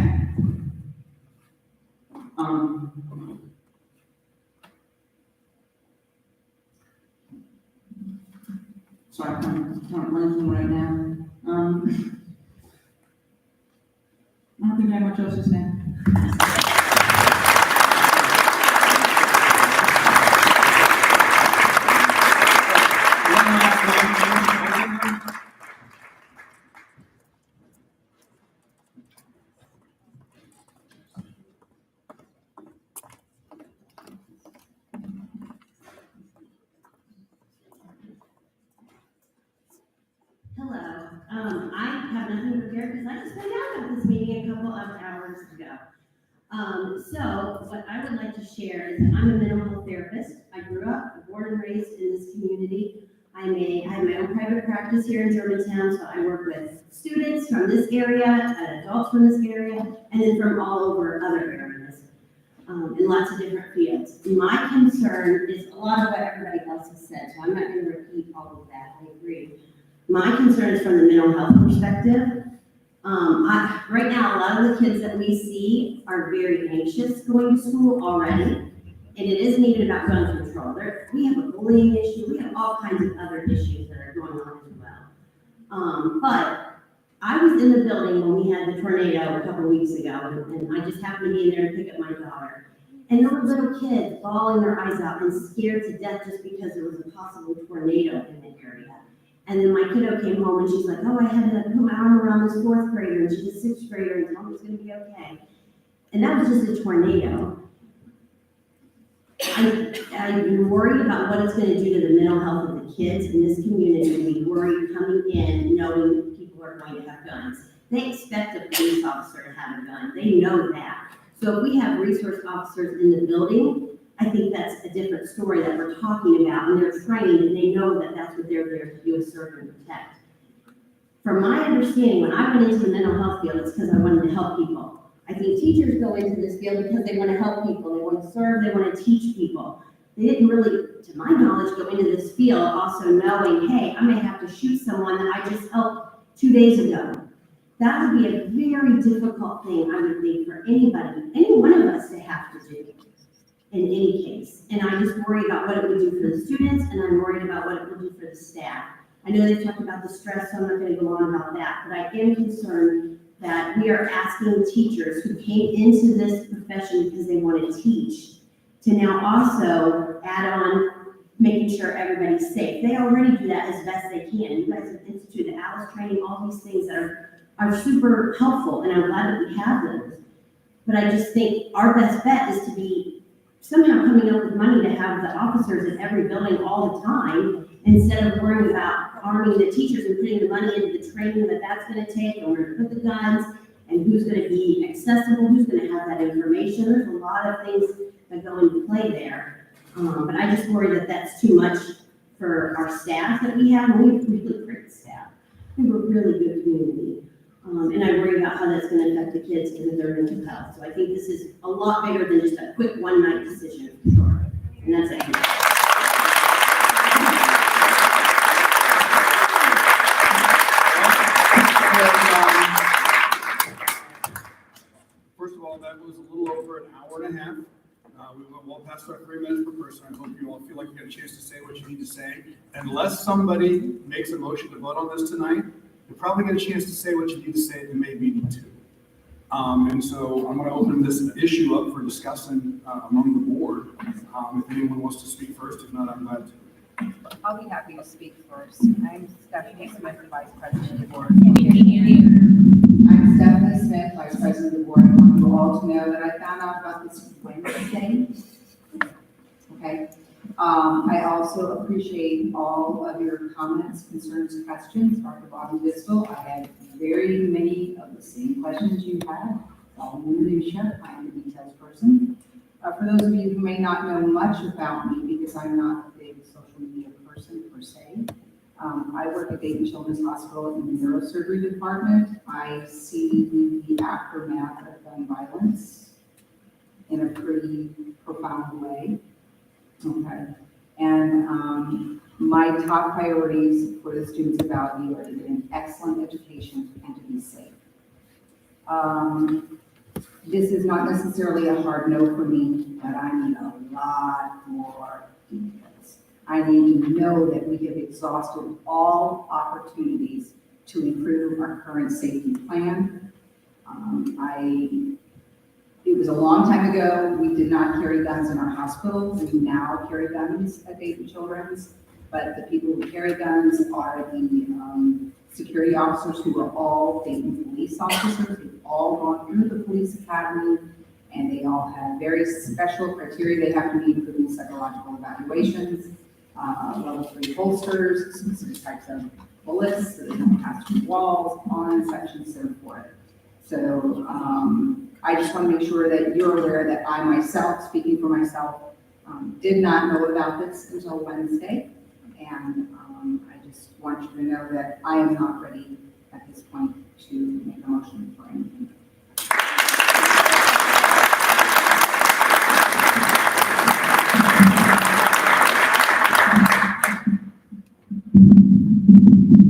so I can't rank them right now. I don't think I have much else to say. Hello, I have nothing prepared because I just found out about this meeting a couple of hours ago. So what I would like to share is that I'm a mental health therapist. I grew up, born and raised in this community. I have my own private practice here in Germantown, so I work with students from this area, adults from this area, and then from all over other areas, in lots of different fields. My concern is a lot of what everybody else has said, so I'm not going to repeat all of that. I agree. My concern is from the mental health perspective. Right now, a lot of the kids that we see are very anxious going to school already, and it isn't even about gun control. We have a bullying issue, we have all kinds of other issues that are going on as well. But I was in the building when we had the tornado a couple of weeks ago, and I just happened to be in there to pick up my daughter. And there were little kids bawling their eyes out and scared to death just because there was a possible tornado in the area. And then my kiddo came home and she's like, oh, I had to put my arm around this fourth grader, and she's a sixth grader, and Mom, it's gonna be okay. And that was just a tornado. I'm worried about what it's gonna do to the mental health of the kids in this community. We worry coming in knowing people are going to have guns. They expect a police officer to have a gun. They know that. So if we have resource officers in the building, I think that's a different story that we're talking about, and they're trained and they know that that's what they're there to do, is serve and protect. From my understanding, when I went into the mental health field, it's because I wanted to help people. I think teachers go into this field because they want to help people, they want to serve, they want to teach people. They didn't really, to my knowledge, go into this field also knowing, hey, I may have to shoot someone that I just helped 2 days ago. That would be a very difficult thing, I would think, for anybody, any one of us to have to do in any case. And I just worry about what it would do for the students, and I'm worried about what it would do for the staff. I know they've talked about the stress, so I'm not going to go on about that, but I am concerned that we are asking teachers who came into this profession because they want to teach to now also add on making sure everybody's safe. They already do that as best they can. You guys have instituted ALICE training, all these things that are super helpful, and I'm glad that we have those. But I just think our best bet is to be somehow coming up with money to have the officers in every building all the time, instead of worrying about arming the teachers and putting the money into the training that that's going to take, and where to put the guns, and who's going to be accessible, who's going to have that information. There's a lot of things that go into play there. But I just worry that that's too much for our staff that we have. We have really great staff. We have a really good community. And I worry about how that's going to affect the kids and their mental health. So I think this is a lot bigger than just a quick one-night decision. And that's it. First of all, that was a little over an hour and a half. We went well past our 3 minutes per person. I hope you all feel like you got a chance to say what you need to say. Unless somebody makes a motion to vote on this tonight, you'll probably get a chance to say what you need to say at the May meeting too. And so I'm going to open this issue up for discussion among the board. If anyone wants to speak first, if not, I'm glad to. I'll be happy to speak first. I'm Stephanie Smith, Vice President of the Board. I'm Stephanie Smith, Vice President of the Board. I want you all to know that I found out about this Wednesday. Okay. I also appreciate all of your comments, concerns, questions. Dr. Bobby Bistel, I had very many of the same questions you had. All in the minutia. I am a details person. For those of you who may not know much about me, because I'm not a big social media person per se, I work at Dayton Children's Hospital in the neurosurgery department. I see the aftermath of gun violence in a pretty profound way. Okay. And my top priorities for the students of Valley View are to get an excellent education and to be safe. This is not necessarily a hard no for me, but I need a lot more details. I need to know that we give exhausted all opportunities to improve our current safety plan. It was a long time ago, we did not carry guns in our hospital. We now carry guns at Dayton Children's, but the people who carry guns are the security officers who are all Dayton police officers. They've all gone through the police academy, and they all have very special criteria they have to meet, including psychological evaluations, level 3 holsters, specific types of bullets, so they don't pass through walls, on sections, so forth. So I just want to make sure that you're aware that I myself, speaking for myself, did not know about this until Wednesday. And I just want you to know that I am not ready at this point to make a motion for anything.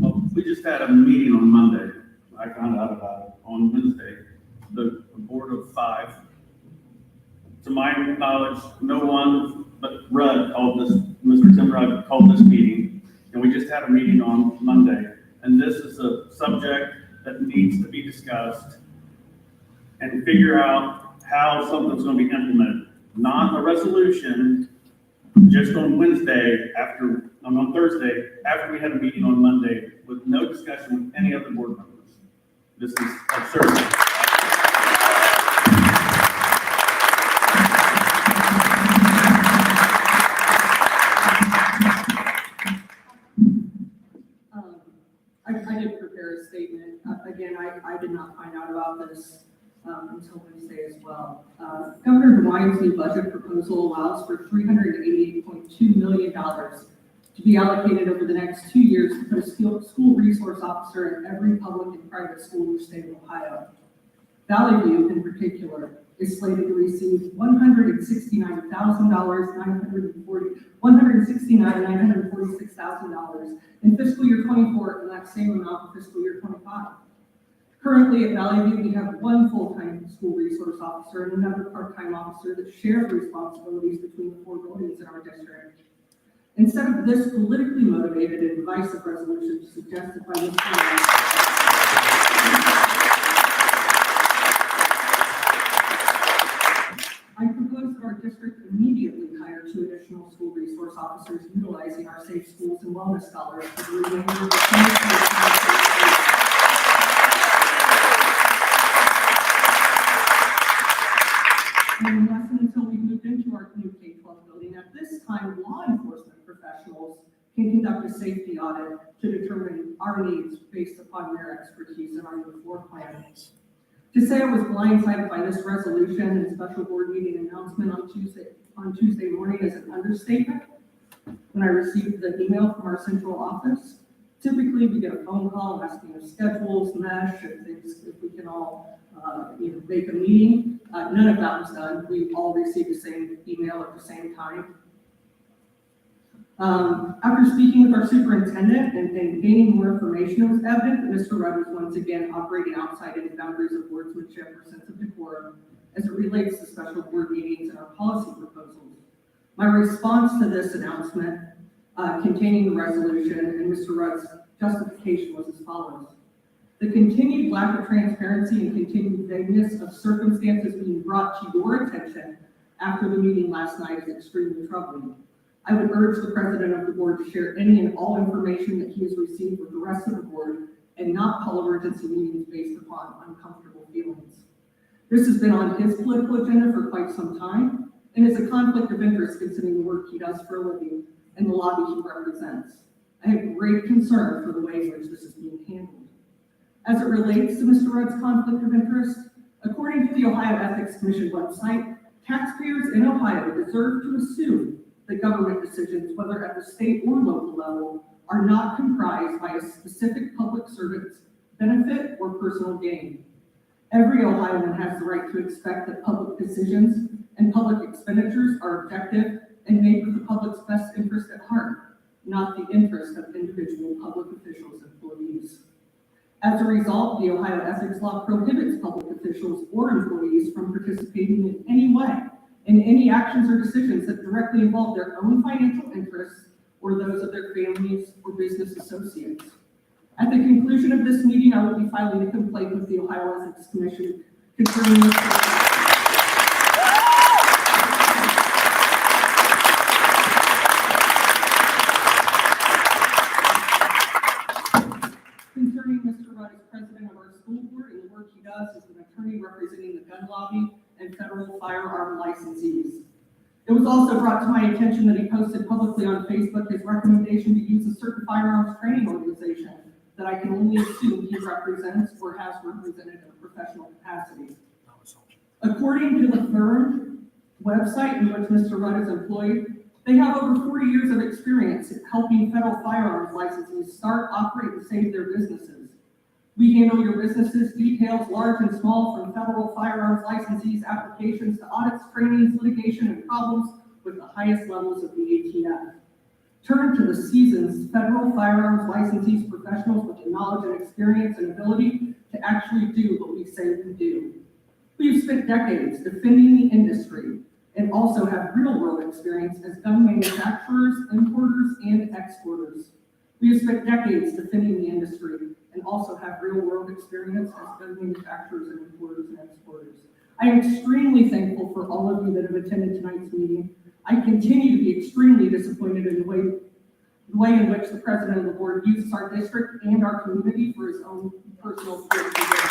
Well, we just had a meeting on Monday. I found out about it on Wednesday. The board of 5. To my knowledge, no one but Rudd called this, Mr. Tim Rudd called this meeting, and we just had a meeting on Monday. And this is a subject that needs to be discussed and figure out how something's going to be implemented. Not a resolution just on Wednesday on Thursday, after we had a meeting on Monday with no discussion with any other board members. This is absurd. I did prepare a statement. Again, I did not find out about this until Wednesday as well. Governor DeWine's new budget proposal allows for $388.2 million to be allocated over the next 2 years to put a school resource officer in every public and private school in the state of Ohio. Valley View, in particular, is slated to receive $169,946,000 in fiscal year 24, and that same amount in fiscal year 25. Currently at Valley View, we have one full-time school resource officer and another part-time officer that share the responsibilities between the 4 buildings in our district. Instead of this politically motivated and divisive resolution suggested by Ms. I propose that our district immediately hire 2 additional school resource officers utilizing our Safe Schools and Wellness Scholars for the remainder of the 2023 and lesson until we moved into our new K-12 building. At this time, law enforcement professionals can conduct a safety audit to determine our needs based upon their expertise in our new floor plan. To say I was blindsided by this resolution and special board meeting announcement on Tuesday morning is an understatement. When I received the email from our central office, typically we get a phone call asking if schedules mesh, if we can all make a meeting. None of that was done. We all received the same email at the same time. After speaking with our superintendent and gaining more information, it was evident that Mr. Rudd was once again operating outside of the boundaries of wordsmanship or sense of decorum as it relates to special board meetings and our policy proposals. My response to this announcement containing the resolution and Mr. Rudd's justification was as follows. The continued lack of transparency and continued vagueness of circumstances being brought to your attention after the meeting last night is extremely troubling. I would urge the president of the board to share any and all information that he has received with the rest of the board and not call emergency meetings based upon uncomfortable feelings. This has been on his political agenda for quite some time and is a conflict of interest considering the work he does for a living and the lobby he represents. I have great concern for the way in which this is being handled. As it relates to Mr. Rudd's conflict of interest, according to the Ohio Ethics Commission website, taxpayers in Ohio deserve to assume that government decisions, whether at the state or local level, are not comprised by a specific public servant's benefit or personal gain. Every Ohioan has the right to expect that public decisions and public expenditures are objective and made with the public's best interest at heart, not the interest of individual public officials and employees. As a result, the Ohio Ethics Law prohibits public officials or employees from participating in any way in any actions or decisions that directly involve their own financial interests or those of their families or business associates. At the conclusion of this meeting, I will be filing a complaint with the Ohio Ethics Commission concerning this. Concerning Mr. Rudd as president of our school board and the work he does as an attorney representing the gun lobby and federal firearm licensees. It was also brought to my attention that he posted publicly on Facebook his recommendation to use a certain firearms training organization that I can only assume he represents or has represented in a professional capacity. According to the firm website in which Mr. Rudd is employed, they have over 40 years of experience in helping federal firearms licensees start, operate, and save their businesses. We handle your business's details, large and small, from federal firearms licensees' applications to audits, trainings, litigation, and problems with the highest levels of the ATF. Turn to the seasoned federal firearms licensees professionals with the knowledge and experience and ability to actually do what we say we do. We've spent decades defending the industry and also have real-world experience as gun manufacturers, importers, and exporters. We have spent decades defending the industry and also have real-world experience as gun manufacturers and importers and exporters. I am extremely thankful for all of you that have attended tonight's meeting. I continue to be extremely disappointed in the way in which the president of the board uses our district and our community for his own personal political gain.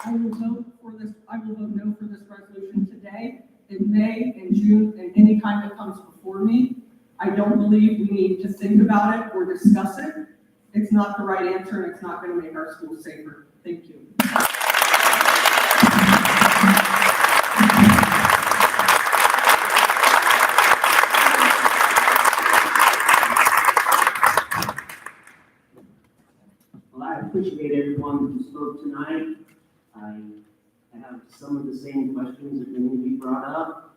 I will vote no for this resolution today, in May, in June, and any time it comes before me. I don't believe we need to think about it or discuss it. It's not the right answer, and it's not going to make our schools safer. Thank you. Well, I appreciate everyone who spoke tonight. I have some of the same questions that need to be brought up.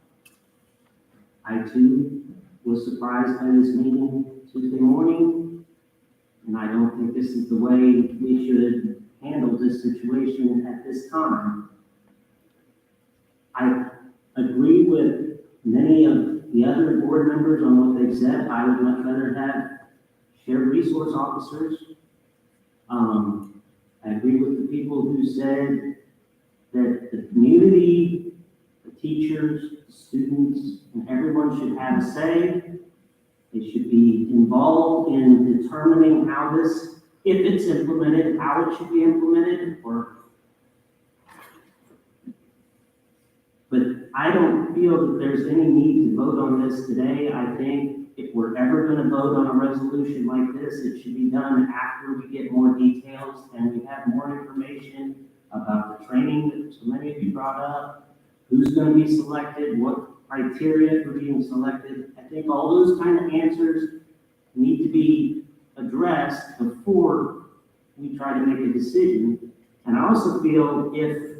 I too was surprised by this meeting Tuesday morning, and I don't think this is the way we should handle this situation at this time. I agree with many of the other board members on what they've said. I would much rather have shared resource officers. I agree with the people who said that the community, the teachers, the students, and everyone should have a say. They should be involved in determining how this, if it's implemented, how it should be implemented, but I don't feel that there's any need to vote on this today. I think if we're ever going to vote on a resolution like this, it should be done after we get more details and we have more information about the training that so many of you brought up, who's going to be selected, what criteria for being selected. I think all those kind of answers need to be addressed before we try to make a decision. And I also feel if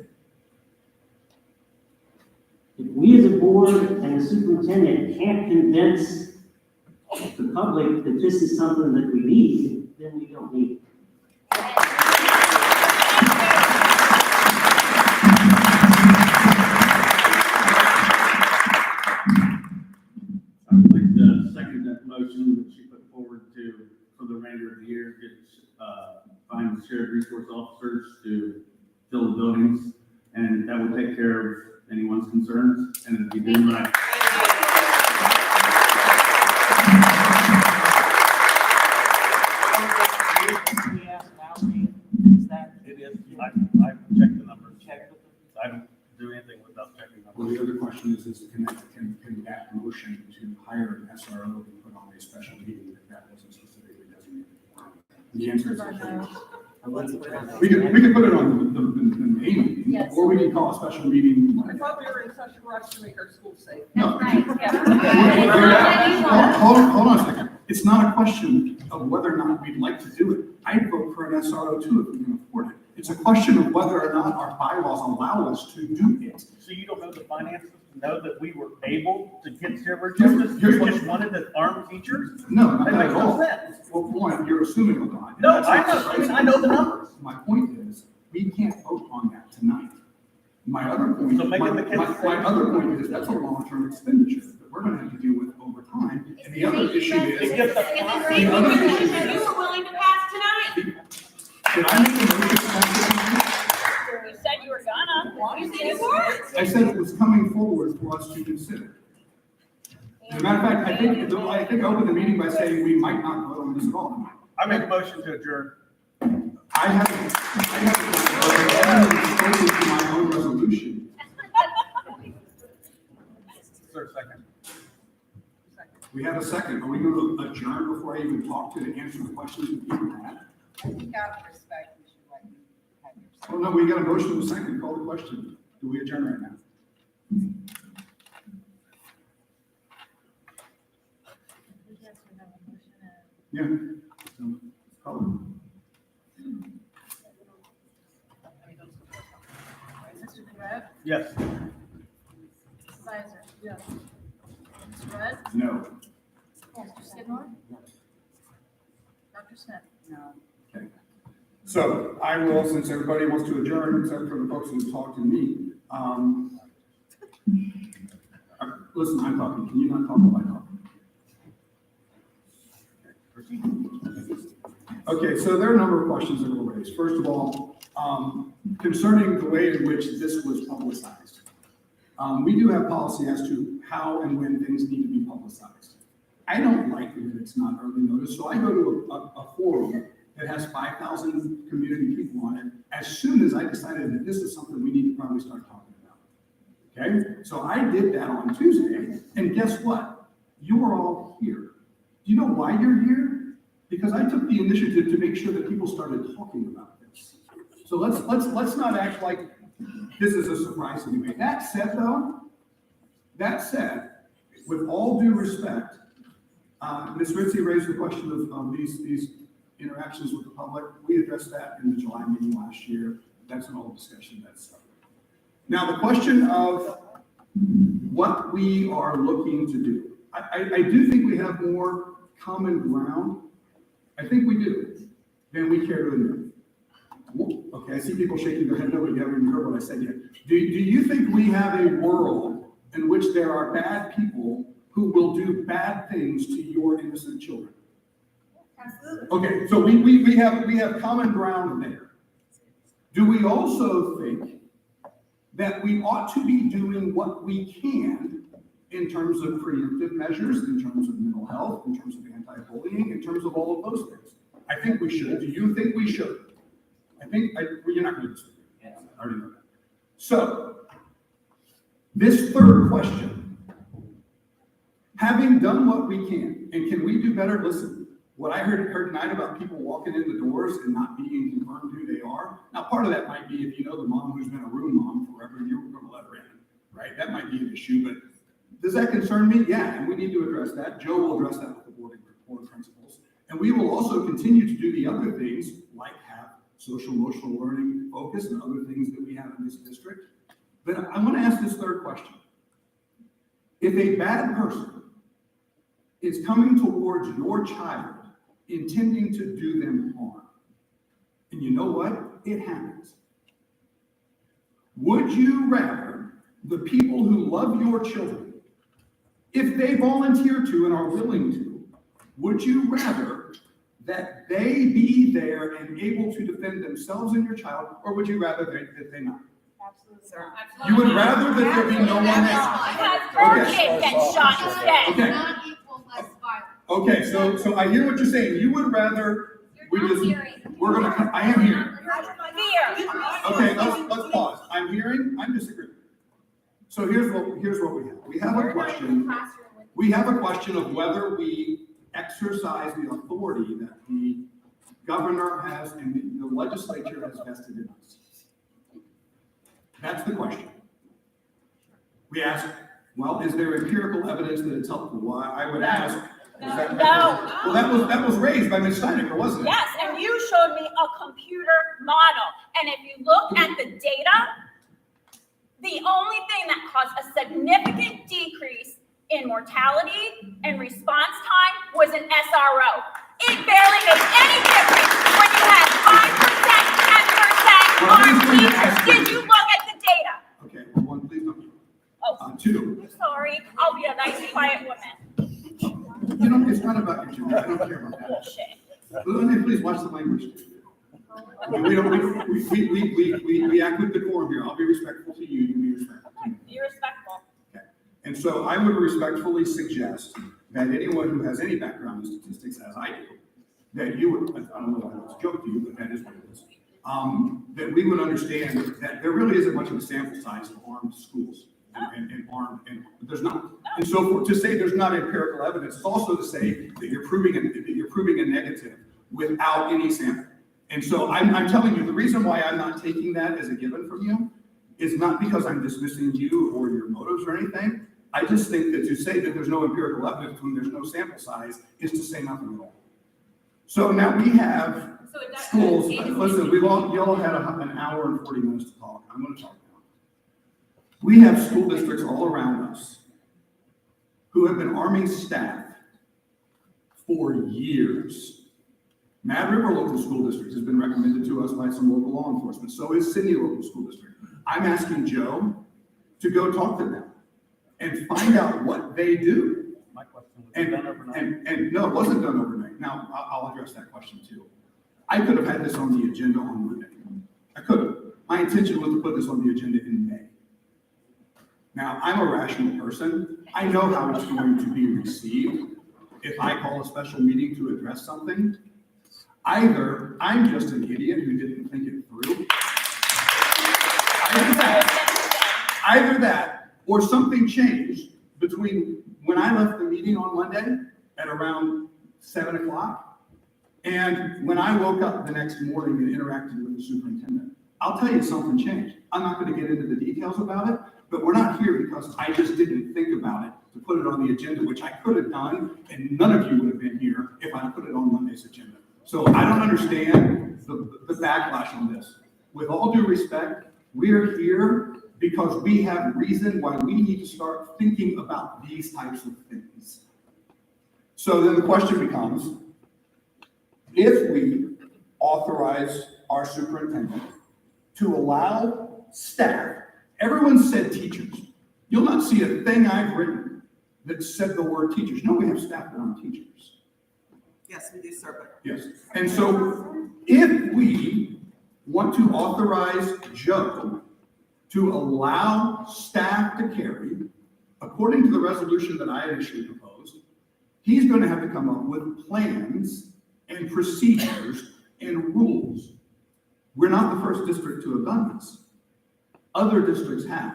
we as a board and the superintendent can't convince the public that this is something that we need, then we don't need it. I would like to second that motion that she put forward to, for the remainder of the year, find shared resource officers to fill the buildings, and that will take care of anyone's concerns, and it'll be done right. It is, I checked the numbers. I don't do anything without checking numbers. Well, the other question is can that motion to hire an SRO be put on a special meeting if that wasn't specifically designated? The answer is no. We can put it on the main meeting, Yes. or we can call a special meeting. I thought we were in such a rush to make our schools safe. No. That's Hold on a second. It's not a question of whether or not we'd like to do it. I'd vote for an SRO too if we can afford it. It's a question of whether or not our bylaws allow us to do it. So you don't know the finances to know that we were able to get zero justice? You just wanted to arm teachers? No, not That at makes no all. sense. Well, one, you're assuming a lot. No, I know the numbers. My point is, we can't vote on that tonight. My other point, So make it the case. my other point is that's a long-term expenditure that we're gonna have to deal with over time. And the other issue is, They get the- the other issue is, You were willing to pass tonight. did I make a motion to pass You said you were gonna. You said you were. it? I said it was coming forward for us to consider. As a matter of fact, I think I opened the meeting by saying we might not vote on this at all tonight. I make a motion to adjourn. I haven't spoken to my own resolution. Is there a second? We have a second. Are we going to adjourn before I even talk to answer the questions that people had? I think out of respect, we should let you have your say. Oh, no, we got a motion in a second. Call the question. Do we adjourn right now? Yeah. So, call it. Mr. DeGraff, Yes. Mrs. Weiser. Yes. Mr. Rudd, No. Mr. Skidmore, Dr. Smith. No. Okay. So I will, since everybody wants to adjourn, except for the folks who talked to me, listen, I'm talking. Can you not talk while I talk? Okay, so there are a number of questions that were raised. First of all, concerning the way in which this was publicized. We do have policy as to how and when things need to be publicized. I don't like that it's not early notice, so I go to a forum that has 5,000 community people on it as soon as I decided that this is something we need to probably start talking about. Okay, so I did that on Tuesday, and guess what? You are all here. Do you know why you're here? Because I took the initiative to make sure that people started talking about this. So let's not act like this is a surprise to me. That said, though, with all due respect, Ms. Ritchie raised the question of these interactions with the public. We addressed that in the July meeting last year. That's an old discussion. That's now the question of what we are looking to do. I do think we have more common ground. I think we do, than we care to admit. Okay, I see people shaking their head. Nobody haven't even heard what I said yet. Do you think we have a world in which there are bad people who will do bad things to your innocent children? Absolutely. Okay, so we have common ground there. Do we also think that we ought to be doing what we can in terms of preemptive measures, in terms of mental health, in terms of anti-bullying, in terms of all of those things? I think we should. Do you think we should? You're not going to disagree. I already know that. So, this third question, having done what we can, and can we do better? Listen, what I heard tonight about people walking in the doors and not being confirmed who they are. Now, part of that might be if you know the mom who's been a room mom forever, and you're going to let her in, right? That might be an issue, but does that concern me? Yeah, and we need to address that. Joe will address that with the board principals. And we will also continue to do the other things, like have social emotional learning focus and other things that we have in this district. But I want to ask this third question. If a bad person is coming towards your child intending to do them harm, and you know what? It happens. Would you rather the people who love your children, if they volunteer to and are willing to, would you rather that they be there and able to defend themselves and your child, or would you rather that they not? Absolutely, sir. You would rather that there be no one there? Because her kid gets shot instead. Okay. Not equal less violence. Okay, so I hear what you're saying. You would rather I am hearing. Fear. Okay, let's pause. I'm hearing, I'm disagreeing. So here's what we have. We have a question of whether we exercise the authority that the governor has and the legislature has vested in us. That's the question. We ask, well, is there empirical evidence that it's helpful? Well, I would ask. Well, that was raised by Ms. Steinecker, wasn't it? Yes, and you showed me a computer model. And if you look at the data, the only thing that caused a significant decrease in mortality and response time was an SRO. It barely made any difference when you had 5%, 10% on teachers. Did you look at the data? You know, it's not about your gender, I don't care about that. Bullshit. Let me please watch the language. We act with decorum here, I'll be respectful to you, you be respectful to me. Be respectful. And so I would respectfully suggest that anyone who has any background in statistics, as I do, that you would, I don't know why it's a joke to you, but that is what it is. That we would understand that there really isn't much of a sample size of armed schools and armed, and there's not. And so to say there's not empirical evidence is also to say that you're proving a negative without any sample. And so I'm telling you, the reason why I'm not taking that as a given from you is not because I'm dismissing you or your motives or anything. I just think that to say that there's no empirical evidence when there's no sample size is to say nothing at all. So now we have schools, listen, y'all had an hour and 40 minutes to talk. I'm going to talk now. We have school districts all around us who have been arming staff for years. Mad River Local School District has been recommended to us by some local law enforcement. So is Sydney Local School District. I'm asking Joe to go talk to them and find out what they do. My question was done overnight. And no, it wasn't done overnight. Now, I'll address that question too. I could have had this on the agenda on Monday. I could have. My intention was to put this on the agenda in May. Now, I'm a rational person. I know how it's going to be received if I call a special meeting to address something. Either I'm just an idiot who didn't think it through. Either that, or something changed between when I left the meeting on Monday at around 7 o'clock and when I woke up the next morning and interacted with the superintendent. I'll tell you something changed. I'm not going to get into the details about it, but we're not here because I just didn't think about it to put it on the agenda, which I could have done, and none of you would have been here if I put it on Monday's agenda. So I don't understand the backlash on this. With all due respect, we're here because we have reason why we need to start thinking about these types of things. So then the question becomes, if we authorize our superintendent to allow staff, everyone said teachers. You'll not see a thing I've written that said the word teachers. No, we have staff that aren't teachers. Yes, we do, sir, but. Yes, and so if we want to authorize Joe to allow staff to carry, according to the resolution that I initially proposed, he's going to have to come up with plans and procedures and rules. We're not the first district to have done this. Other districts have.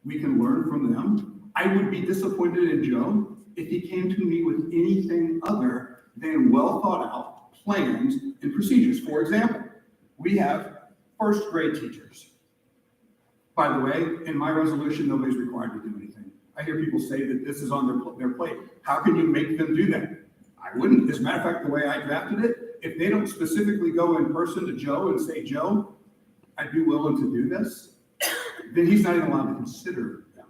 We can learn from them. I would be disappointed in Joe if he came to me with anything other than well thought out plans and procedures. For example, we have first grade teachers. By the way, in my resolution, nobody's required to do anything. I hear people say that this is on their plate. How can you make them do that? I wouldn't. As a matter of fact, the way I drafted it, if they don't specifically go in person to Joe and say, Joe, I'd be willing to do this, then he's not even allowed to consider them.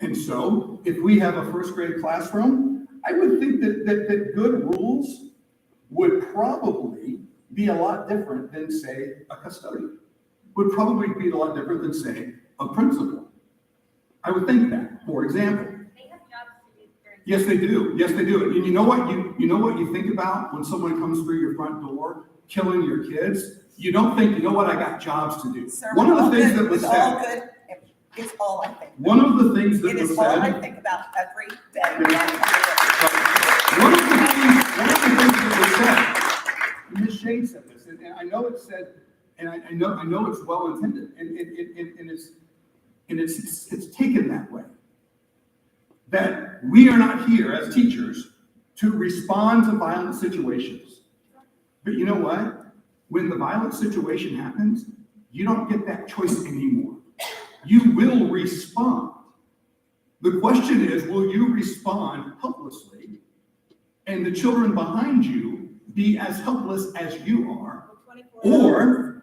And so if we have a first grade classroom, I would think that good rules would probably be a lot different than, say, a custodian. Would probably be a lot different than, say, a principal. I would think that, for example. They have jobs to do during. Yes, they do. Yes, they do. And you know what you think about when someone comes through your front door, killing your kids? You don't think, you know what, I got jobs to do. Sir, One of the things that was it's all said. good. It's all I think. One of the things that It was is all I said. think about every day. One of the things that was said, Ms. Shade said this, and I know it said, and I know it's well intended, and it's taken that way. That we are not here as teachers to respond to violent situations. But you know what? When the violent situation happens, you don't get that choice anymore. You will respond. The question is, will you respond helplessly and the children behind you be as helpless as you are? Or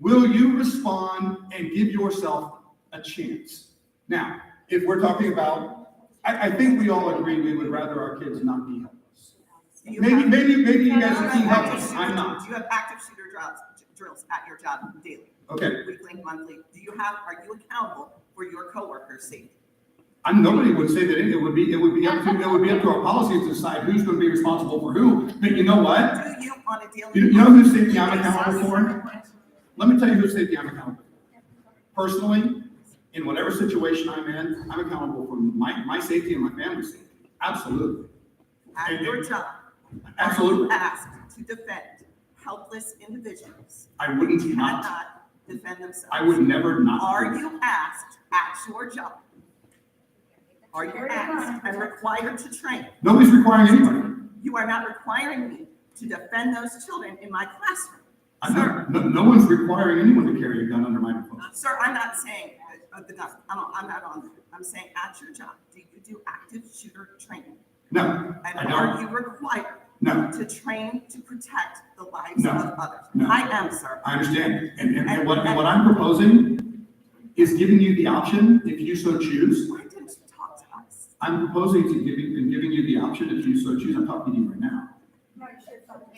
will you respond and give yourself a chance? Now, if we're talking about, I think we all agree we would rather our kids not be helpless. Maybe you guys are being helpless. I'm not. Do you have active shooter drills at your job daily? Okay. Weekly, monthly? Are you accountable for your coworkers' safety? Nobody would say that it would be up to our policy to decide who's gonna be responsible for who, but you know what? Do you on a daily? You know whose safety I'm accountable for? Let me tell you whose safety I'm accountable for. Personally, in whatever situation I'm in, I'm accountable for my safety and my family's safety. Absolutely. At your job. Absolutely. Are you asked to defend helpless individuals? I wouldn't who not. cannot defend themselves? I would never not. Are you asked at your job? Are you asked and required to train? Nobody's requiring anybody. You are not requiring me to defend those children in my classroom. No one's requiring anyone to carry a gun under my proposal. Sir, I'm not saying the gun. I'm not on that. I'm saying at your job, do you do active shooter training? No, I And don't. are you required No. to train to protect the lives No. of others? No. I am, sir. I understand. And what I'm proposing is giving you the option, if you so choose. Why didn't you talk to us? I'm proposing to giving you the option, if you so choose. I'm talking to you right now.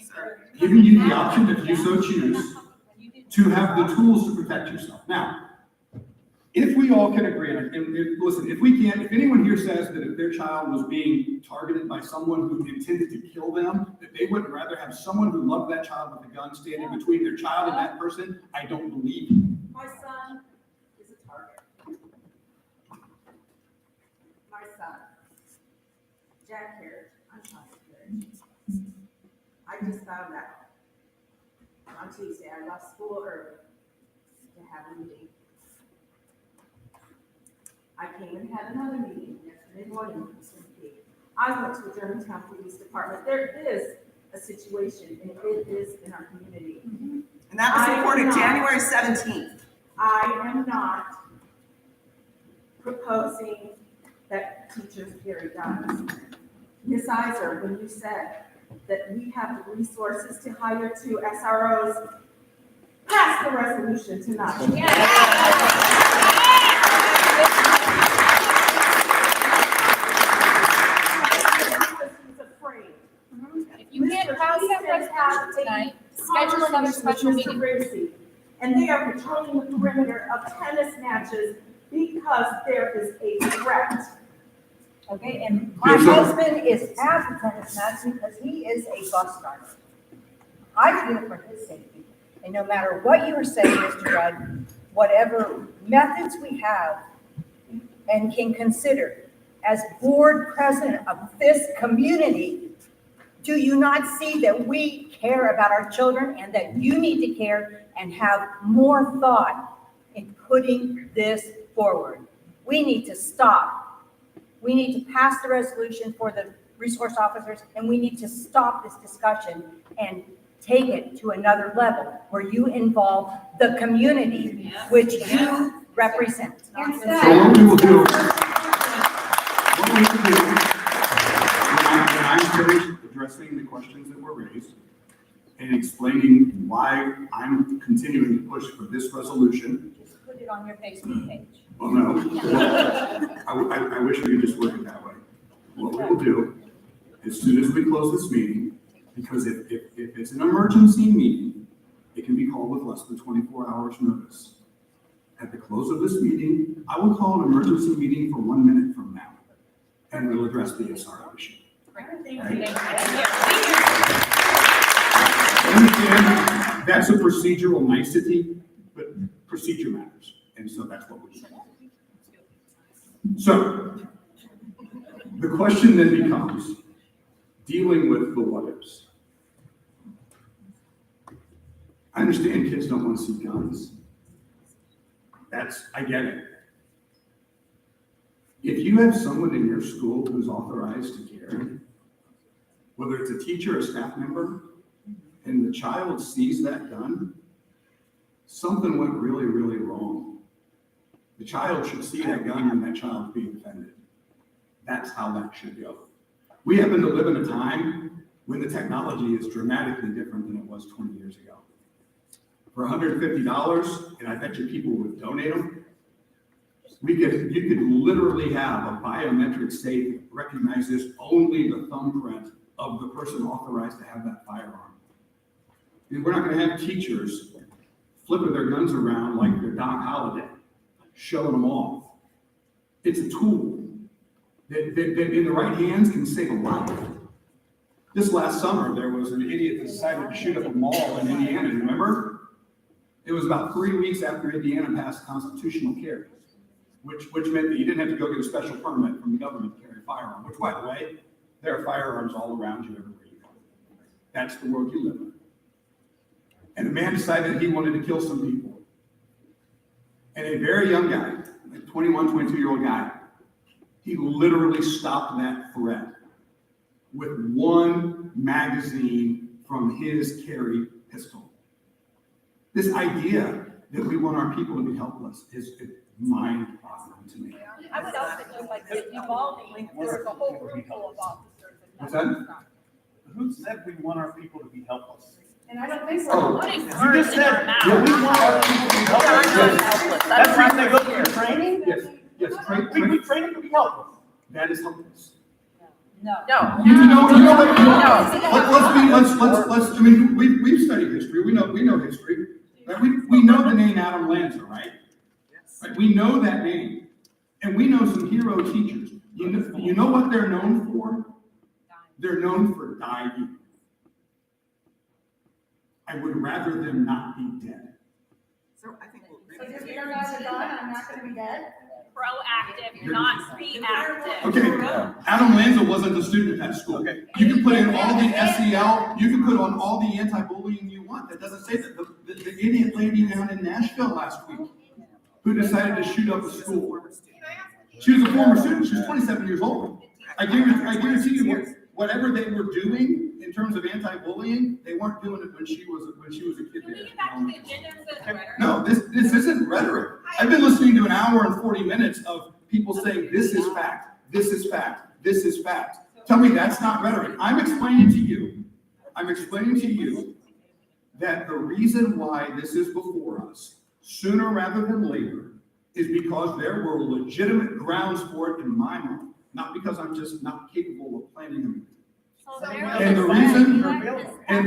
Sir, Giving you the option, if you so choose, to have the tools to protect yourself. Now, if we all can agree, listen, if anyone here says that if their child was being targeted by someone who intended to kill them, that they would rather have someone who loved that child with a gun standing between their child and that person, I don't believe you. My son is a target. My son, Jack Harris, I'm not Harris. I just found out on Tuesday, I left school early to have a meeting. I came and had another meeting yesterday morning. I went to the Germantown Police Department. There is a situation, and it is in our community. and that was reported January 17th. I am not proposing that teachers carry guns. Ms. Iser, when you said that we have the resources to hire 2 SROs, pass the resolution tonight. If you can't pass that resolution tonight, schedule another special meeting. And they are patrolling the perimeter of tennis matches because there is a threat. Okay, and my husband is at the tennis match because he is a bus driver. I feel for his safety. And no matter what you are saying, Mr. Rudd, whatever methods we have and can consider as board president of this community, do you not see that we care about our children and that you need to care and have more thought in putting this forward? We need to stop. We need to pass the resolution for the resource officers, and we need to stop this discussion and take it to another level where you involve the community, which you represent. So what we will do, when I'm finished addressing the questions that were raised and explaining why I'm continuing to push for this resolution. Just put it on your Facebook page. Well, no, I wish we could just work it that way. What we will do, as soon as we close this meeting, because if it's an emergency meeting, it can be called with less than 24 hours notice. At the close of this meeting, I will call an emergency meeting for 1 minute from now, and we'll address the SRO issue. Understand, that's a procedural nicety, but procedure matters, and so that's what we do. So, the question then becomes, dealing with the what ifs. I understand kids don't want to see guns. I get it. If you have someone in your school who's authorized to carry, whether it's a teacher or staff member, and the child sees that gun, something went really, really wrong. The child should see that gun when that child's being defended. That's how that should go. We happen to live in a time when the technology is dramatically different than it was 20 years ago. For $150, and I bet you people would donate them, you could literally have a biometric safe that recognizes only the thumbprint of the person authorized to have that firearm. And we're not going to have teachers flipping their guns around like they're Doc Holliday, showing them off. It's a tool. that in the right hands can save a life. This last summer, there was an idiot that decided to shoot up a mall in Indiana, remember? It was about 3 weeks after Indiana passed constitutional carry, which meant that you didn't have to go get a special permit from the government to carry a firearm, which, by the way, there are firearms all around you everywhere you go. That's the world you live in. And a man decided that he wanted to kill some people. And a very young guy, a 21, 22-year-old guy, he literally stopped that threat with one magazine from his carry pistol. This idea that we want our people to be helpless is mind-boggling to me. I would also just like to evolving, there's a whole group full of officers. What's that? Who said we want our people to be helpless? And I don't think Oh. so. You just said, yeah, we want our people to be helpless. That's why they go through training? Yes, yes, We train them to be helpless. that is helpless. No. You know what? Let's, I mean, we've studied history, we know history. Right? We know the name Adam Lanza, right? Right? We know that name. And we know some hero teachers. You know what they're known for? They're known for dying. I would rather them not be dead. So if you're not a gun, I'm not gonna be dead? Proactive, not reactive. Okay, Adam Lanza wasn't a student at that school. Okay. You can put in all the SEL, you can put on all the anti-bullying you want. That doesn't say that. The idiot lady down in Nashville last week who decided to shoot up a school. She was a former student. She was 27 years old. I guarantee you, whatever they were doing in terms of anti-bullying, they weren't doing it when she was a kid. Can we get back to the agenda instead of rhetoric? No, this isn't rhetoric. I've been listening to an hour and 40 minutes of people saying, this is fact, this is fact, this is fact. Tell me that's not rhetoric. I'm explaining to you that the reason why this is before us, sooner rather than later, is because there were legitimate grounds for it in my mind, not because I'm just not capable of planning them. And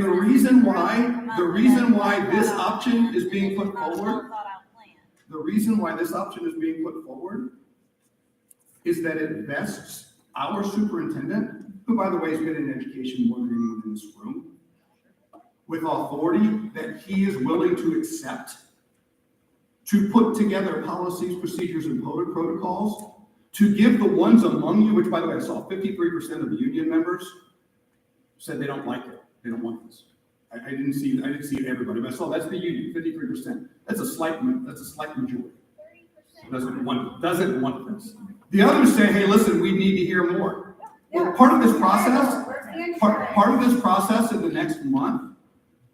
the reason why this option is being put forward, is that it vests our superintendent, who by the way has been in education more than anyone in this room, with authority that he is willing to accept to put together policies, procedures, and protocols to give the ones among you, which by the way, I saw 53% of the union members said they don't like it. They don't want this. I didn't see everybody, but I saw that's the union, 53%. That's a slight majority. Doesn't want this. The others say, hey, listen, we need to hear more. Well, part of this process in the next month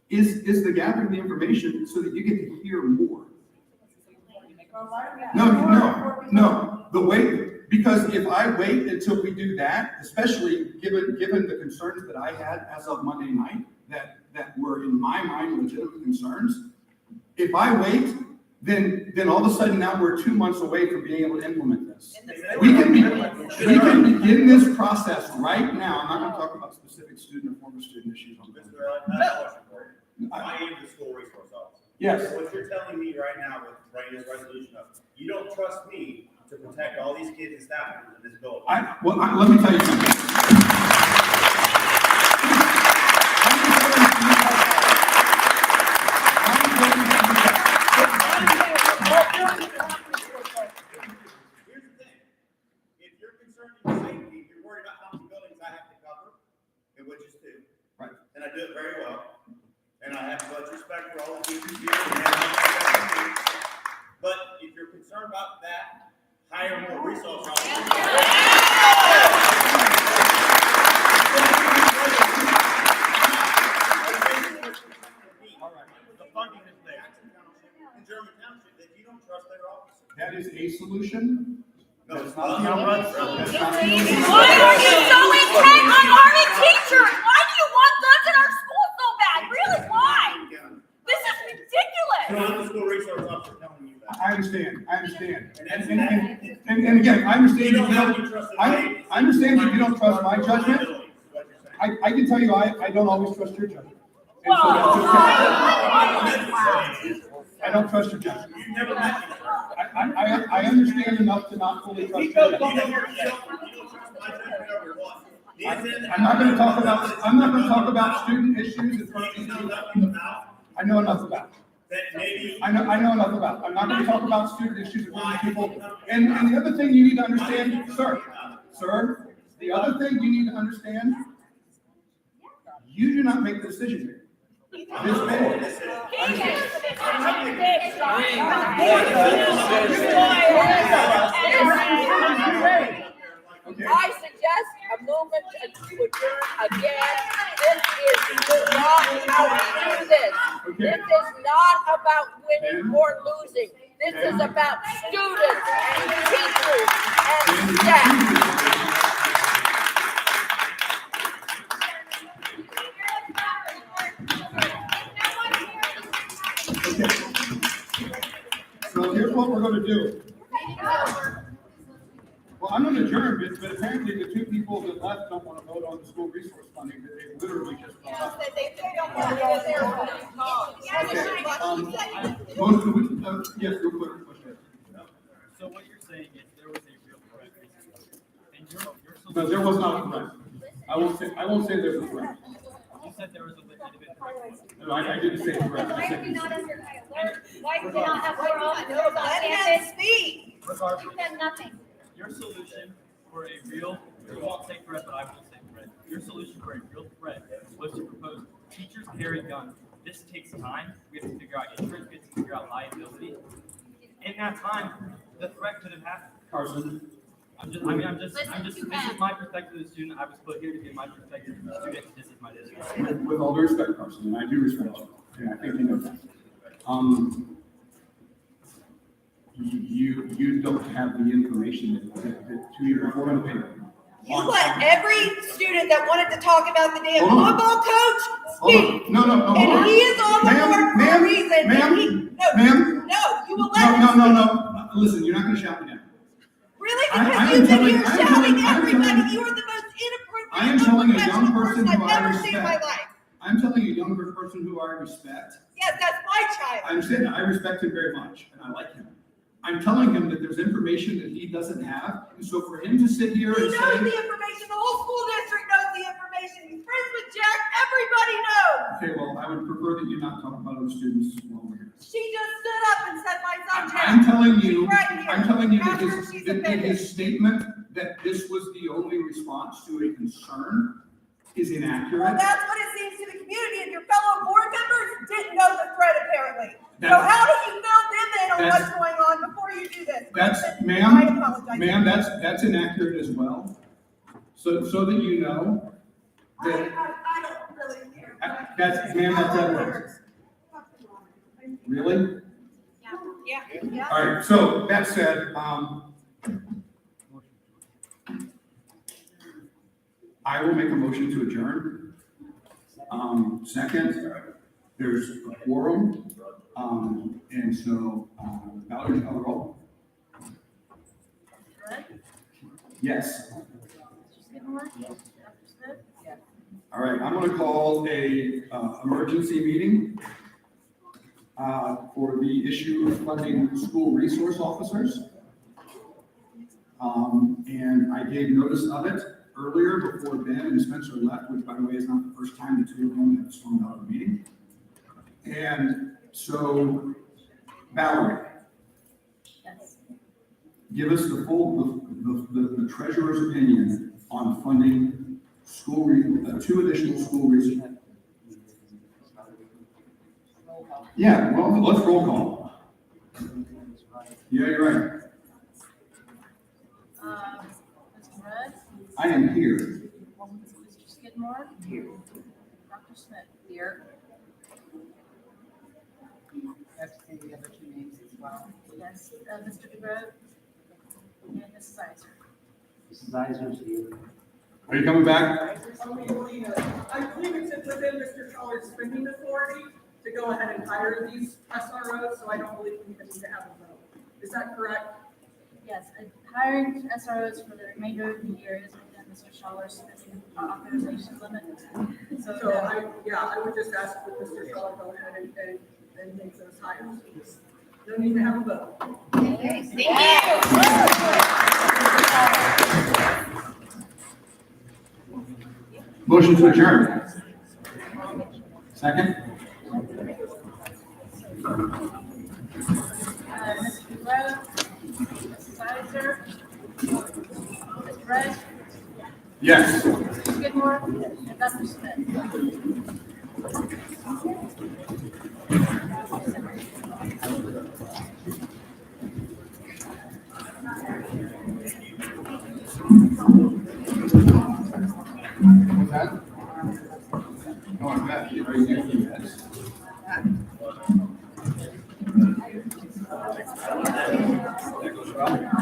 is the gathering the information so that you get to hear more. No. Because if I wait until we do that, especially given the concerns that I had as of Monday night, that were in my mind legitimate concerns, if I wait, then all of a sudden now we're 2 months away from being able to implement this. We can begin this process right now. I'm not going to talk about specific student or former student issues on this. I am the school resource officer. Yes. What you're telling me right now with writing this resolution up, you don't trust me to protect all these kids and staff members in this building. Let me tell you something. Here's the thing. If you're concerned with safety, if you're worried about how many buildings I have to cover, and which is two. Right. And I do it very well. And I have much respect for all the teachers here. And everyone. But if you're concerned about that, hire more resource officers. The funding is there. In German Township, that you don't trust their officers. That is a solution. No, That's it's not not. the only one. Why are you so intent on arming teachers? Why do you want guns in our school so bad? Really, why? This is ridiculous. So I'm the school resource officer telling you that. I understand. And again, I understand I understand that you don't trust my judgment. I can tell you, I don't always trust your judgment. And so that's okay. I don't trust your judgment. You've never met me. I understand enough to not fully trust your judgment. You don't trust I'm not gonna talk about student issues in front of these people. I know enough about. I know enough about. I'm not gonna talk about student issues in front of these people. And the other thing you need to understand, sir, the other thing you need to understand, you do not make the decision here. This board. I suggest a movement to adjourn again. This is not how we do this. This is not about winning or losing. This is about students and teachers and staff. So here's what we're gonna do. Well, I'm gonna adjourn, but apparently the two people that left don't wanna vote on the school resource funding that they literally just brought up. Yes, real quick question. So what you're saying is there was a real threat, and your No, there was not a threat. I won't say there's a threat. You said there was a legitimate threat. No, I didn't say threat. I Why said- did we not under high alert? Why did we not have more officers on campus? speak. Regardless, We said nothing. your solution for a real, you won't say threat, but I will say threat. Your solution for a real threat was to propose teachers carry guns. This takes time. We have to figure out insurance, we have to figure out liability. In that time, the threat could have happened. Carson. I'm just, this is my perspective as a student. I was put here to give my perspective as a student. This is my district. With all due respect, Carson, and I do respect you, and I think you know that. You don't have the information that 2 years before on paper. You let every student that wanted to talk about the damn Hold on. football coach Hold speak. on. No, hold And on. he is on the board for a reason. and Ma'am, you will let him. no. Listen, you're not gonna shout me down. Really? I Because am you've been telling- here I am shouting telling- everybody. You are the most inappropriate, I am telling a young unprofessional person person who I've I ever seen in my respect. life. I'm telling a younger person who I respect. Yes, that's my child. I understand that. I respect him very much, and I like him. I'm telling him that there's information that he doesn't have, and so for him to sit here He and knows say, the information. The whole school district knows the information. He's friends with Jack. Everybody knows. okay, well, I would prefer that you not talk about other students while we're here. She just stood up and said my son Jack. I'm telling you, She's right here. I'm telling you that After she's that offended. his statement that this was the only response to a concern is Well, inaccurate. that's what it seems to the community, and your fellow board members didn't know the threat apparently. So That's- how do you fill them in on That's- what's going on before you do this? That's, I ma'am, apologize. that's inaccurate as well. So that you know, that, I don't really care. that's, ma'am, that's evidence. Really? Yeah. All right, so that said, I will make a motion to adjourn. Second, there's a quorum, and so, Valerie, call the roll. Yes. All right, I'm gonna call a, emergency meeting, for the issue of funding school resource officers. And I gave notice of it earlier before Ben and Spencer left, which by the way is not the first time the two of them have stormed out of the meeting. And so, Valerie, give us the full, the treasurer's opinion on funding school, two additional school resources. Yeah, well, let's roll call. Yeah, you're right. Mr. Rudd? I am here. Mr. Skidmore? Here. Dr. Smith? Here. That's the other two names as well. Yes, Mr. DeGrove? And Mrs. Iser? Mrs. Iser's here. Are you coming back? I believe it's within Mr. Scholler's spending authority to go ahead and hire these SROs, so I don't believe we even need to have a vote. Is that correct? Yes, hiring SROs for the remainder of the year is within Mr. Scholler's spending authorization limit. So I would just ask that Mr. Scholler go ahead and make those hires. No need to have a vote. Thank you. Motion to adjourn. Second? Mr. Rose, Mrs. Iser, Mr. Red, Yes. Mr. Skidmore, and Dr. Smith. What's that? No, I'm back. Are you getting minutes? That goes well.